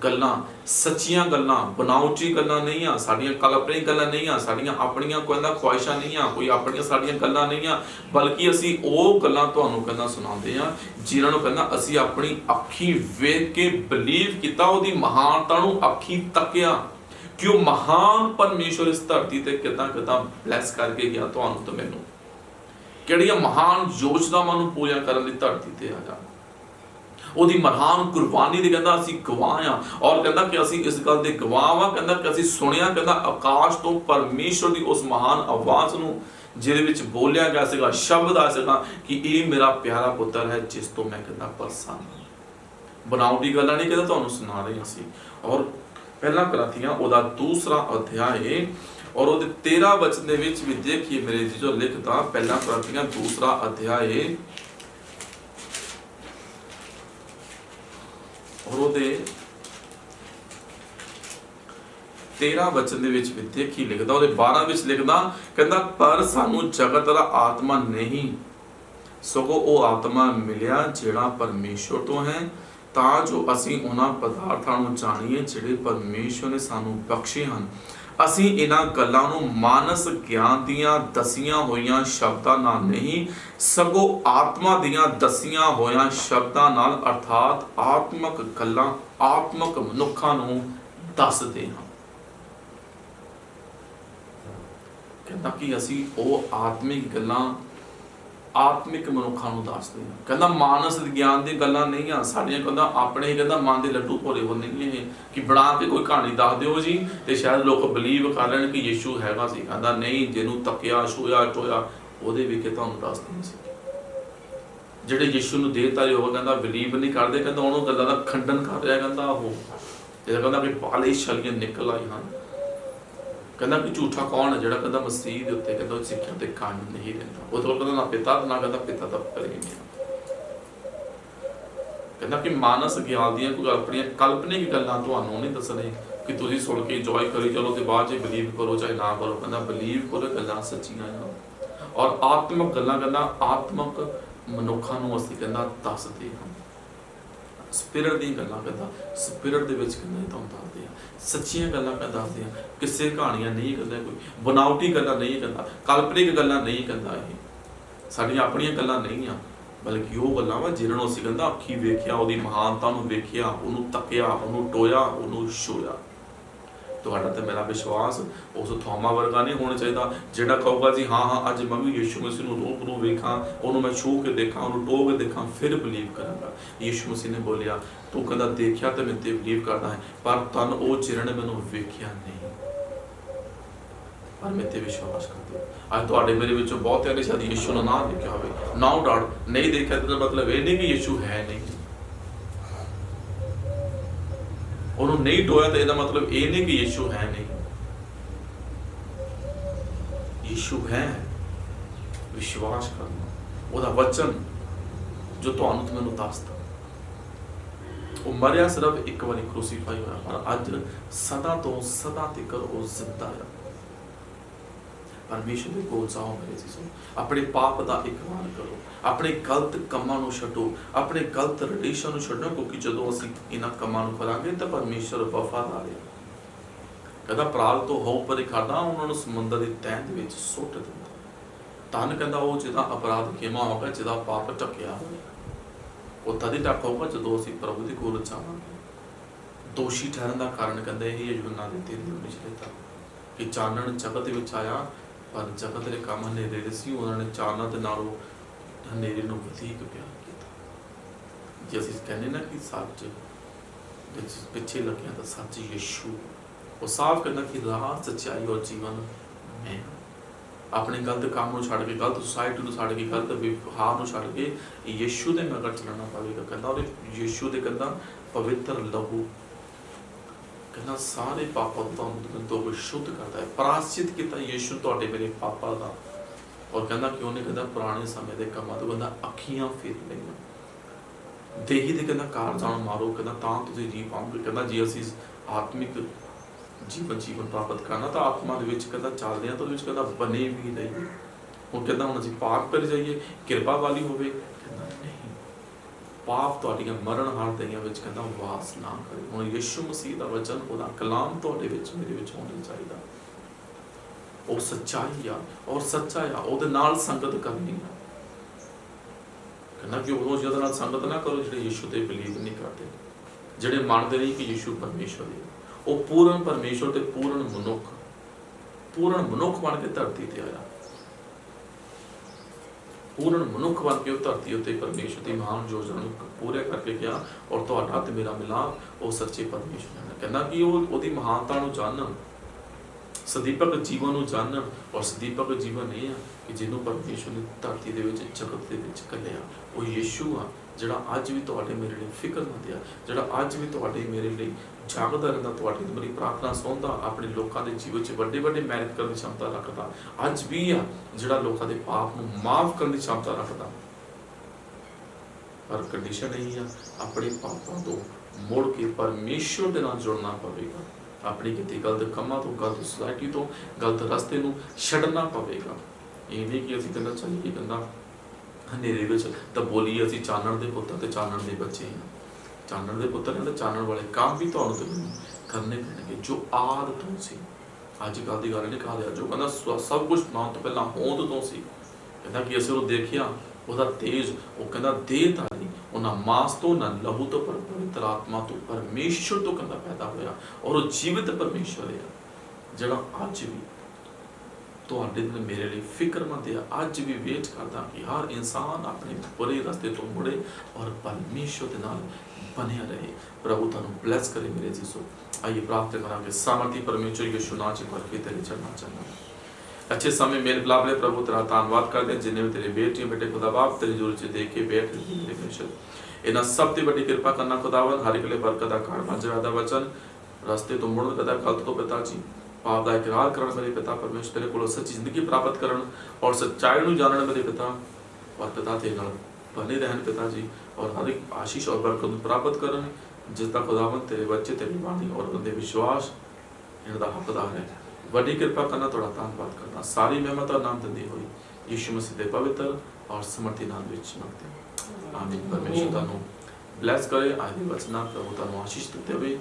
गल्लां सच्चियां गल्लां बनावटी गल्लां नहीं आ साडियां काल्पनिक गल्लां नहीं आ साडियां अपनियां कहंदा ख्वाहिशां नहीं आ कोई अपनियां साडियां गल्लां नहीं आ बल्कि ਅਸੀਂ ਉਹ ਗੱਲਾਂ ਤੁਹਾਨੂੰ ਕਹਿੰਦਾ ਸੁਣਾਉਂਦੇ ਆ ਜਿਨ੍ਹਾਂ ਨੂੰ ਕਹਿੰਦਾ ਅਸੀਂ ਆਪਣੀ ਅੱਖੀਂ ਵੇਖ ਕੇ ਬਲੀਵ ਕੀਤਾ ਉਹਦੀ ਮਹਾਨਤਾ ਨੂੰ ਅੱਖੀਂ ਤੱਕਿਆ ਕਿ ਉਹ ਮਹਾਨ ਪਰਮੇਸ਼ਵਰ ਇਸ ਧਰਤੀ ਤੇ ਕਿਦਾਂ ਬਲੈਸ ਕਰਕੇ ਗਿਆ ਤੁਹਾਨੂੰ ਤੇ ਮੈਨੂੰ ਕਿਹੜੀਆਂ ਮਹਾਨ ਯੋਜਨਾਵਾਂ ਨੂੰ ਪੂਰਾ ਕਰਨ ਦੀ ਧਰਤੀ ਤੇ ਆਇਆ ਉਹਦੀ ਮਹਾਨ ਕੁਰਬਾਨੀ ਦੇ ਕਹਿੰਦਾ ਅਸੀਂ ਗਵਾਹ ਆ ਔਰ ਕਹਿੰਦਾ ਕਿ ਅਸੀਂ ਇਸ ਗੱਲ ਦੇ ਗਵਾਹ ਆ ਕਹਿੰਦਾ ਕਿ ਅਸੀਂ ਸੁਣਿਆ ਕਹਿੰਦਾ ਆਕਾਸ਼ ਤੋਂ ਪਰਮੇਸ਼ਵਰ ਦੀ ਉਸ ਮਹਾਨ ਆਵਾਜ਼ ਨੂੰ ਜਿਹਦੇ ਵਿੱਚ ਬੋਲਿਆ ਗਿਆ ਸੀਗਾ ਸ਼ਬਦ ਆ ਸੀਗਾ ਕਿ ਇਹ ਮੇਰਾ ਪਿਆਰਾ ਪੁੱਤਰ ਹੈ ਜਿਸ ਤੋਂ ਮੈਂ ਕਹਿੰਦਾ ਪ੍ਰਸੰਨ ਬਣਾਉਟੀ ਗੱਲਾਂ ਨਹੀਂ ਕਹਿੰਦਾ ਤੁਹਾਨੂੰ ਸੁਣਾ ਰਹੇ ਅਸੀਂ ਔਰ ਪਹਿਲਾ ਗਲਾਤੀਆਂ ਉਹਦਾ ਦੂਸਰਾ ਅਧਿਆਇ और वो 13 वचन दे विच भी देखिए मेरे जी जो लिखता पहला गलातियां दूसरा अध्याय और वो 13 वचन दे विच भी देखिए लिखदा और 12 विच लिखदा कहंदा पर सानू जगत दा आत्मा नहीं सगों वो आत्मा मिलिया जेड़ा परमेश्वर तो है तां जो असीं उन्हां पदार्थां नूं जाणीए जेड़े परमेश्वर ने सानू बख्शे हन ਅਸੀਂ ਇਹਨਾਂ ਗੱਲਾਂ ਨੂੰ ਮਾਨਸ ਗਿਆਨ ਦੀਆਂ ਦਸੀਆਂ ਹੋਈਆਂ ਸ਼ਬਦਾਂ ਨਾਲ ਨਹੀਂ ਸਗੋਂ ਆਤਮਾ ਦੀਆਂ ਦਸੀਆਂ ਹੋਈਆਂ ਸ਼ਬਦਾਂ ਨਾਲ ਅਰਥਾਤ ਆਤਮਕ ਗੱਲਾਂ ਆਤਮਕ ਮਨੁੱਖਾਂ ਨੂੰ ਦੱਸਦੇ ਹਾਂ ਕਹਿੰਦਾ ਕਿ ਅਸੀਂ ਉਹ ਆਤਮਿਕ ਗੱਲਾਂ ਆਤਮਿਕ ਮਨੁੱਖਾਂ ਨੂੰ ਦੱਸਦੇ ਹਾਂ ਕਹਿੰਦਾ ਮਾਨਸ ਗਿਆਨ ਦੀ ਗੱਲਾਂ ਨਹੀਂ ਆ ਸਾਡੀਆਂ ਕਹਿੰਦਾ ਆਪਣੇ ਕਹਿੰਦਾ ਮਨ ਦੇ ਲੱਡੂ ਭੋਰੇ ਹੋ ਨਹੀਂ ਇਹ ਕਿ ਬਣਾ ਕੇ ਕੋਈ ਕਹਾਣੀ ਦੱਸ ਦਿਓ ਜੀ ਤੇ ਸ਼ਾਇਦ ਲੋਕ ਬਲੀਵ ਕਰ ਲੈਣ ਕਿ ਯੀਸ਼ੂ ਹੈਗਾ ਸੀ ਕਹਿੰਦਾ ਨਹੀਂ ਜਿਹਨੂੰ ਤੱਕਿਆ ਛੋਇਆ ਟੋਇਆ ਉਹਦੇ ਵਿਖੇ ਤੁਹਾਨੂੰ ਦੱਸਦੇ ਸੀ ਜਿਹੜੇ ਯੀਸ਼ੂ ਨੂੰ ਦੇਤਾ ਜੋ ਕਹਿੰਦਾ ਬਲੀਵ ਨਹੀਂ ਕਰਦੇ ਕਹਿੰਦਾ ਉਹਨੂੰ ਗੱਲਾਂ ਦਾ ਖੰਡਨ ਕਰ ਰਿਹਾ ਕਹਿੰਦਾ ਉਹ ਜਿਹੜਾ ਕਹਿੰਦਾ ਕਿ ਬਾਲੇ ਛਲੀਆਂ ਨਿਕਲ ਆਈ ਹਨ ਕਹਿੰਦਾ ਕਿ ਝੂਠਾ ਕੌਣ ਹੈ ਜਿਹੜਾ ਕਹਿੰਦਾ ਮਸੀਹ ਦੇ ਉੱਤੇ ਕਹਿੰਦਾ ਸਿੱਖਿਆ ਤੇ ਕਾਇਮ ਨਹੀਂ ਰਹਿੰਦਾ ਉਹ ਤੋਂ ਕਹਿੰਦਾ ਨਾ ਪਿਤਾ ਨਾ ਕਹਿੰਦਾ ਪਿਤਾ ਦਾ ਪਰਮੇਸ਼ਰ ਕਹਿੰਦਾ ਕਿ ਮਾਨਸ ਗਿਆਨ ਦੀਆਂ ਕੋਈ ਆਪਣੀਆਂ ਕਾਲਪਨਿਕ ਗੱਲਾਂ ਤੁਹਾਨੂੰ ਨਹੀਂ ਦੱਸਣੇ ਕਿ ਤੁਸੀਂ ਸੁਣ ਕੇ ਇੰਜੋਏ ਕਰੀ ਚਲੋ ਤੇ ਬਾਅਦ 'ਚ ਬਲੀਵ ਕਰੋ ਚਾਹੇ ਨਾ ਕਰੋ ਕਹਿੰਦਾ ਬਲੀਵ ਕਰੋ ਗੱਲਾਂ ਸੱਚੀਆਂ ਆ ਔਰ ਆਤਮਕ ਗੱਲਾਂ ਕਹਿੰਦਾ ਆਤਮਕ ਮਨੁੱਖਾਂ ਨੂੰ ਅਸੀਂ ਕਹਿੰਦਾ ਦੱਸਦੇ ਹਾਂ ਸਪਿਰਿਟ ਦੀਆਂ ਗੱਲਾਂ ਕਹਿੰਦਾ ਸਪਿਰਿਟ ਦੇ ਵਿੱਚ ਕਹਿੰਦਾ ਤੁਹਾਨੂੰ ਦੱਸਦੇ ਆ ਸੱਚੀਆਂ ਗੱਲਾਂ ਦੱਸਦੇ ਆ ਕਿਸੇ ਕਹਾਣੀਆਂ ਨਹੀਂ ਕਹਿੰਦਾ ਕੋਈ ਬਣਾਵਟੀ ਗੱਲਾਂ ਨਹੀਂ ਕਹਿੰਦਾ ਕਾਲਪਨਿਕ ਗੱਲਾਂ ਨਹੀਂ ਕਹਿੰਦਾ ਇਹ ਸਾਡੀਆਂ ਆਪਣੀਆਂ ਗੱਲਾਂ ਨਹੀਂ ਆ ਬਲਕਿ ਉਹ ਗੱਲਾਂ ਵਾ ਜਿਹਨਾਂ ਨੂੰ ਅਸੀਂ ਕਹਿੰਦਾ ਅੱਖੀ ਵੇਖਿਆ ਉਹਦੀ ਮਹਾਨਤਾ ਨੂੰ ਵੇਖਿਆ ਉਹਨੂੰ ਤੱਕਿਆ ਉਹਨੂੰ ਟੋਇਆ ਉਹਨੂੰ ਛੂਇਆ ਤੁਹਾਡਾ ਤੇ ਮੇਰਾ ਵਿਸ਼ਵਾਸ ਉਸ ਥੋਮਾ ਵਰਗਾ ਨਹੀਂ ਹੋਣਾ ਚਾਹੀਦਾ ਜਿਹੜਾ ਕਹੂਗਾ ਜੀ ਹਾਂ ਹਾਂ ਅੱਜ ਮੈਂ ਵੀ ਯਿਸੂ ਮਸੀਹ ਨੂੰ ਰੂਬਰੂ ਵੇਖਾਂ ਉਹਨੂੰ ਮੈਂ ਛੂ ਕੇ ਦੇਖਾਂ ਉਹਨੂੰ ਟੋਹ ਕੇ ਦੇਖਾਂ ਫਿਰ ਬਲੀਵ ਕਰਾਂਗਾ ਯਿਸੂ ਮਸੀਹ ਨੇ ਬੋਲਿਆ ਤੂੰ ਕਹਿੰਦਾ ਦੇਖਿਆ ਤੇ ਮੈਂ ਤੇ ਬਲੀਵ ਕਰਦਾ ਹੈ ਪਰ ਤਨ ਉਹ ਜਿਹਨਾਂ ਨੇ ਮੈਨੂੰ ਵੇਖਿਆ ਨਹੀਂ ਪਰ ਮੈਂ ਤੇ ਵਿਸ਼ਵਾਸ ਕਰਦੇ ਅੱਜ ਤੁਹਾਡੇ ਮੇਰੇ ਵਿੱਚੋਂ ਬਹੁਤਿਆਂ ਨੇ ਸ਼ਾਇਦ ਯਿਸੂ ਨੂੰ ਨਾ ਦੇਖਿਆ ਹੋਵੇ ਨੋ ਡਾਊਟ ਨਹੀਂ ਦੇਖਿਆ ਤਾਂ ਮਤਲਬ ਇਹ ਨਹੀਂ ਕਿ ਯਿਸੂ ਹੈ ਨਹੀਂ ਉਹਨੂੰ ਨਹੀਂ ਟੋਇਆ ਤਾਂ ਇਹਦਾ ਮਤਲਬ ਇਹ ਨਹੀਂ ਕਿ ਯਿਸੂ ਹੈ ਨਹੀਂ ਯਿਸੂ ਹੈ ਵਿਸ਼ਵਾਸ ਕਰਨਾ ਉਹਦਾ ਵਚਨ ਜੋ ਤੁਹਾਨੂੰ ਤੇ ਮੈਨੂੰ ਦੱਸਦਾ ਉਹ ਮਰਿਆ ਸਿਰਫ ਇੱਕ ਵਾਰੀ ਕ੍ਰੂਸੀਫਾਈ ਹੋਇਆ ਪਰ ਅੱਜ ਸਦਾ ਤੋਂ ਸਦਾ ਤੱਕ ਉਹ ਜ਼ਿੰਦਾ ਹੈ परमेश्वर के कोल जाओ मेरे जीसो अपने पाप का इकरार करो अपने गलत कामां नूं छड्डो अपने गलत रिलेशन नूं छड्डो क्योंकि जदों असीं इन्हां कामां नूं करांगे तां परमेश्वर वफादार है कहदा प्राल तो हो पर खादा उन्हां नूं समुंदर दी तैं दे विच सुੱਟ दिंदा धन कहदा वो जिहदा अपराध खेमा होगा जिहदा पाप ढकिया होवे वो तद ही ढक होगा जदों असीं प्रभु दे कोल जावांगे दोषी ठहरन दा कारण कहंदा यही है यूहन्ना दे 3 विच लिखा कि चानण जगत विच आया पर जगत के काम हनेरे दे सी उन्होंने चानण दे नालों हनेरे नूं वधीक प्यार कीता जे असीं कहने ना कि सच पिछे लगे तो सच यीशु वो साफ करना कि राह सच्चाई और जीवन मैं अपने गलत काम नूं छड्ड के गलत सोसाइटी नूं छड्ड के गलत व्यवहार नूं छड्ड के यीशु दे मगर चलना पवेगा कहंदा और यीशु दे कहंदा पवित्र लहू कहना सारे पापों तो शुद्ध करता है प्रायश्चित किया यीशु तुहाडे मेरे पापा का और कहना कि उन्हें कहना पुराने समय के कामां तो कहना अखियां फेर लईआं देही दे कहना कारजां मारो कहना तां तुसीं जी पाओगे कहना जी असीं ਆਤਮਿਕ ਜੀਵਨ ਪ੍ਰਾਪਤ ਕਰਨਾ ਤਾਂ ਆਤਮਾ ਦੇ ਵਿੱਚ ਕਹਿੰਦਾ ਚੱਲਦੇ ਆ ਤਾਂ ਉਹਦੇ ਵਿੱਚ ਕਹਿੰਦਾ ਬਣੇ ਵੀ ਰਹੀਏ। ਹੁਣ ਕਹਿੰਦਾ ਹੁਣ ਅਸੀਂ ਪਾਪ ਕਰ ਜਾਈਏ ਕਿਰਪਾ ਵਾਲੀ ਹੋਵੇ, ਕਹਿੰਦਾ ਨਹੀਂ, ਪਾਪ ਤੁਹਾਡੀਆਂ ਮਰਨ ਹਾਲਤਾਂ ਵਿੱਚ ਕਹਿੰਦਾ ਵਾਸ ਨਾ ਕਰੇ। ਹੁਣ ਯਿਸੂ ਮਸੀਹ ਦਾ ਵਚਨ, ਉਹਦਾ ਕਲਾਮ ਤੁਹਾਡੇ ਵਿੱਚ ਮੇਰੇ ਵਿੱਚ ਹੋਣਾ ਚਾਹੀਦਾ। ਉਹ ਸੱਚਾਈ ਆ ਔਰ ਸੱਚਾ ਆ, ਉਹਦੇ ਨਾਲ ਸੰਗਤ ਕਰਨੀ ਆ। ਕਹਿੰਦਾ ਕਿ ਉਹ ਜਿਹਦੇ ਨਾਲ ਸੰਗਤ ਨਾ ਕਰੋ ਜਿਹੜੇ ਯਿਸੂ ਤੇ ਬਿਲੀਵ ਨਹੀਂ ਕਰਦੇ, ਜਿਹੜੇ ਮੰਨਦੇ ਨਹੀਂ ਕਿ ਯਿਸੂ ਪਰਮੇਸ਼ਵਰ ਹੈ। ਉਹ ਪੂਰਨ ਪਰਮੇਸ਼ਵਰ ਤੇ ਪੂਰਨ ਮਨੁੱਖ ਬਣ ਕੇ ਧਰਤੀ ਤੇ ਆਇਆ। ਪੂਰਨ ਮਨੁੱਖ ਬਣ ਕੇ ਉਹ ਧਰਤੀ ਉੱਤੇ ਪਰਮੇਸ਼ਵਰ ਦੀ ਮਹਾਨ ਯੋਜਨਾ ਨੂੰ ਪੂਰੇ ਕਰਕੇ ਗਿਆ। ਔਰ ਤੁਹਾਡਾ ਤੇ ਮੇਰਾ ਮਿਲਾਪ ਉਹ ਸੱਚੇ ਪਰਮੇਸ਼ਵਰ ਨਾਲ। ਕਹਿੰਦਾ ਕਿ ਉਹ ਉਹਦੀ ਮਹਾਨਤਾ ਨੂੰ ਜਾਣਨ, ਸਦੀਪਕ ਜੀਵਨ ਨੂੰ ਜਾਣਨ। ਔਰ ਸਦੀਪਕ ਜੀਵਨ ਇਹ ਆ ਕਿ ਜਿਹਨੂੰ ਪਰਮੇਸ਼ਵਰ ਨੇ ਧਰਤੀ ਦੇ ਵਿੱਚ ਜਗਤ ਦੇ ਵਿੱਚ ਘੱਲਿਆ। ਉਹ ਯਿਸੂ ਆ ਜਿਹੜਾ ਅੱਜ ਵੀ ਤੁਹਾਡੇ ਮੇਰੇ ਲਈ ਫਿਕਰਮੰਦ ਆ, ਜਿਹੜਾ ਅੱਜ ਵੀ ਤੁਹਾਡੇ ਮੇਰੇ ਲਈ ਜਾਗਦਾ ਰਹਿੰਦਾ, ਤੁਹਾਡੀ ਮੇਰੀ ਪ੍ਰਾਰਥਨਾ ਸੁਣਦਾ, ਆਪਣੇ ਲੋਕਾਂ ਦੇ ਜੀਵਨ 'ਚ ਵੱਡੇ ਵੱਡੇ ਮੈਰਿਟ ਕਰਨ ਦੀ क्षमता ਰੱਖਦਾ। ਅੱਜ ਵੀ ਆ ਜਿਹੜਾ ਲੋਕਾਂ ਦੇ ਪਾਪ ਨੂੰ ਮਾਫ ਕਰਨ ਦੀ क्षमता ਰੱਖਦਾ। ਪਰ ਕੰਡੀਸ਼ਨ ਇਹ ਆ, ਆਪਣੇ ਪਾਪਾਂ ਤੋਂ ਮੁੜ ਕੇ ਪਰਮੇਸ਼ਵਰ ਦੇ ਨਾਲ ਜੁੜਨਾ ਪਵੇਗਾ। ਆਪਣੀ ਕੀਤੀ ਗਲਤ ਕੰਮਾਂ ਤੋਂ, ਗਲਤ ਸੁਸਾਇਟੀ ਤੋਂ, ਗਲਤ ਰਸਤੇ ਨੂੰ ਛੱਡਣਾ ਪਵੇਗਾ। ਇਹ ਨਹੀਂ ਕਿ ਅਸੀਂ ਕਹਿੰਦਾ ਚੱਲੀਏ ਕਹਿੰਦਾ ਹਨੇਰੇ ਵਿੱਚ ਤਾਂ ਬੋਲੀਏ ਅਸੀਂ ਚਾਨਣ ਦੇ ਪੁੱਤਰ ਤੇ ਚਾਨਣ ਦੇ ਬੱਚੇ ਹਾਂ। ਚਾਨਣ ਦੇ ਪੁੱਤਰ ਨੇ ਤਾਂ ਚਾਨਣ ਵਾਲੇ ਕੰਮ ਵੀ ਤੁਹਾਨੂੰ ਤੇ ਮੈਨੂੰ ਕਰਨੇ ਪੈਣਗੇ ਜੋ ਆਦ ਤੋਂ ਸੀ। ਅੱਜ ਕੱਲ੍ਹ ਦੀ ਗੱਲ ਨਹੀਂ ਕਹਾ ਲਿਆ, ਜੋ ਕਹਿੰਦਾ ਸਭ ਕੁਝ ਨਾ ਤੋਂ ਪਹਿਲਾਂ ਹੋਂਦ ਤੋਂ ਸੀ। ਕਹਿੰਦਾ ਕਿ ਅਸੀਂ ਉਹ ਦੇਖਿਆ, ਉਹਦਾ ਤੇਜ, ਉਹ ਕਹਿੰਦਾ ਦੇਹ ਧਾਰੀ, ਉਹਨਾਂ ਮਾਸ ਤੋਂ ਨਾ ਲਹੂ ਤੋਂ ਪਰ ਪਵਿੱਤਰ ਆਤਮਾ ਤੋਂ ਪਰਮੇਸ਼ਵਰ ਤੋਂ ਕਹਿੰਦਾ ਪੈਦਾ ਹੋਇਆ। ਔਰ ਉਹ ਜੀਵਿਤ ਪਰਮੇਸ਼ਵਰ ਹੈ ਜਿਹੜਾ ਅੱਜ ਵੀ ਤੁਹਾਡੇ ਨਾਲ ਮੇਰੇ ਲਈ ਫਿਕਰਮੰਦ ਹੈ। ਅੱਜ ਵੀ ਵੇਟ ਕਰਦਾ ਕਿ ਹਰ ਇਨਸਾਨ ਆਪਣੇ ਬੁਰੇ ਰਸਤੇ ਤੋਂ ਮੁੜੇ ਔਰ ਪਰਮੇਸ਼ਵਰ ਦੇ ਨਾਲ ਬਣਿਆ ਰਹੇ। ਪ੍ਰਭੂ ਤੁਹਾਨੂੰ ਬਲੈਸ ਕਰੇ ਮੇਰੇ ਜੀਸੋ। ਆइए प्रार्थना करेंगे। सामर्थी परमेश्वर यीशु नाम से करके तेरे चरणों चलना। अच्छे समय मेल मिलाप ले प्रभु तेरा धन्यवाद करते हैं जिन्हें भी तेरे बेटियां बेटे खुदा बाप तेरी जरूरत से देख के बैठ मेरे परमेश्वर इन्हें सब ते बड़ी कृपा करना खुदावन। हर एक लिए बरकत आकार मर्यादा वचन रास्ते तो मुड़ कदा गलत तो पिता जी पाप का इकरार करन मेरे पिता परमेश्वर तेरे को सच्ची जिंदगी प्राप्त करन और सच्चाई नूं जानन मेरे पिता और पिता तेरे नाल बने रहन पिता जी और हर एक आशीष और बरकत प्राप्त करन जिसका खुदावन तेरे बच्चे तेरी बाणी और उनके विश्वास इनका हकदार है। बड़ी कृपा करना थोड़ा धन्यवाद करना सारी महिमा नाम दिंदी हुई यीशु मसीह के पवित्र और समर्थी नाम विच मंगते हैं आमीन। परमेश्वर तुहानूं ब्लैस करे। आज दी वचना प्रभु तुहानूं आशीष दिते होवे।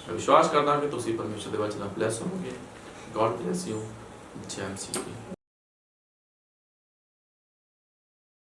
मैं विश्वास करना कि तुसीं परमेश्वर दे वचन ब्लैस होवोगे। God bless you. जय मसीह।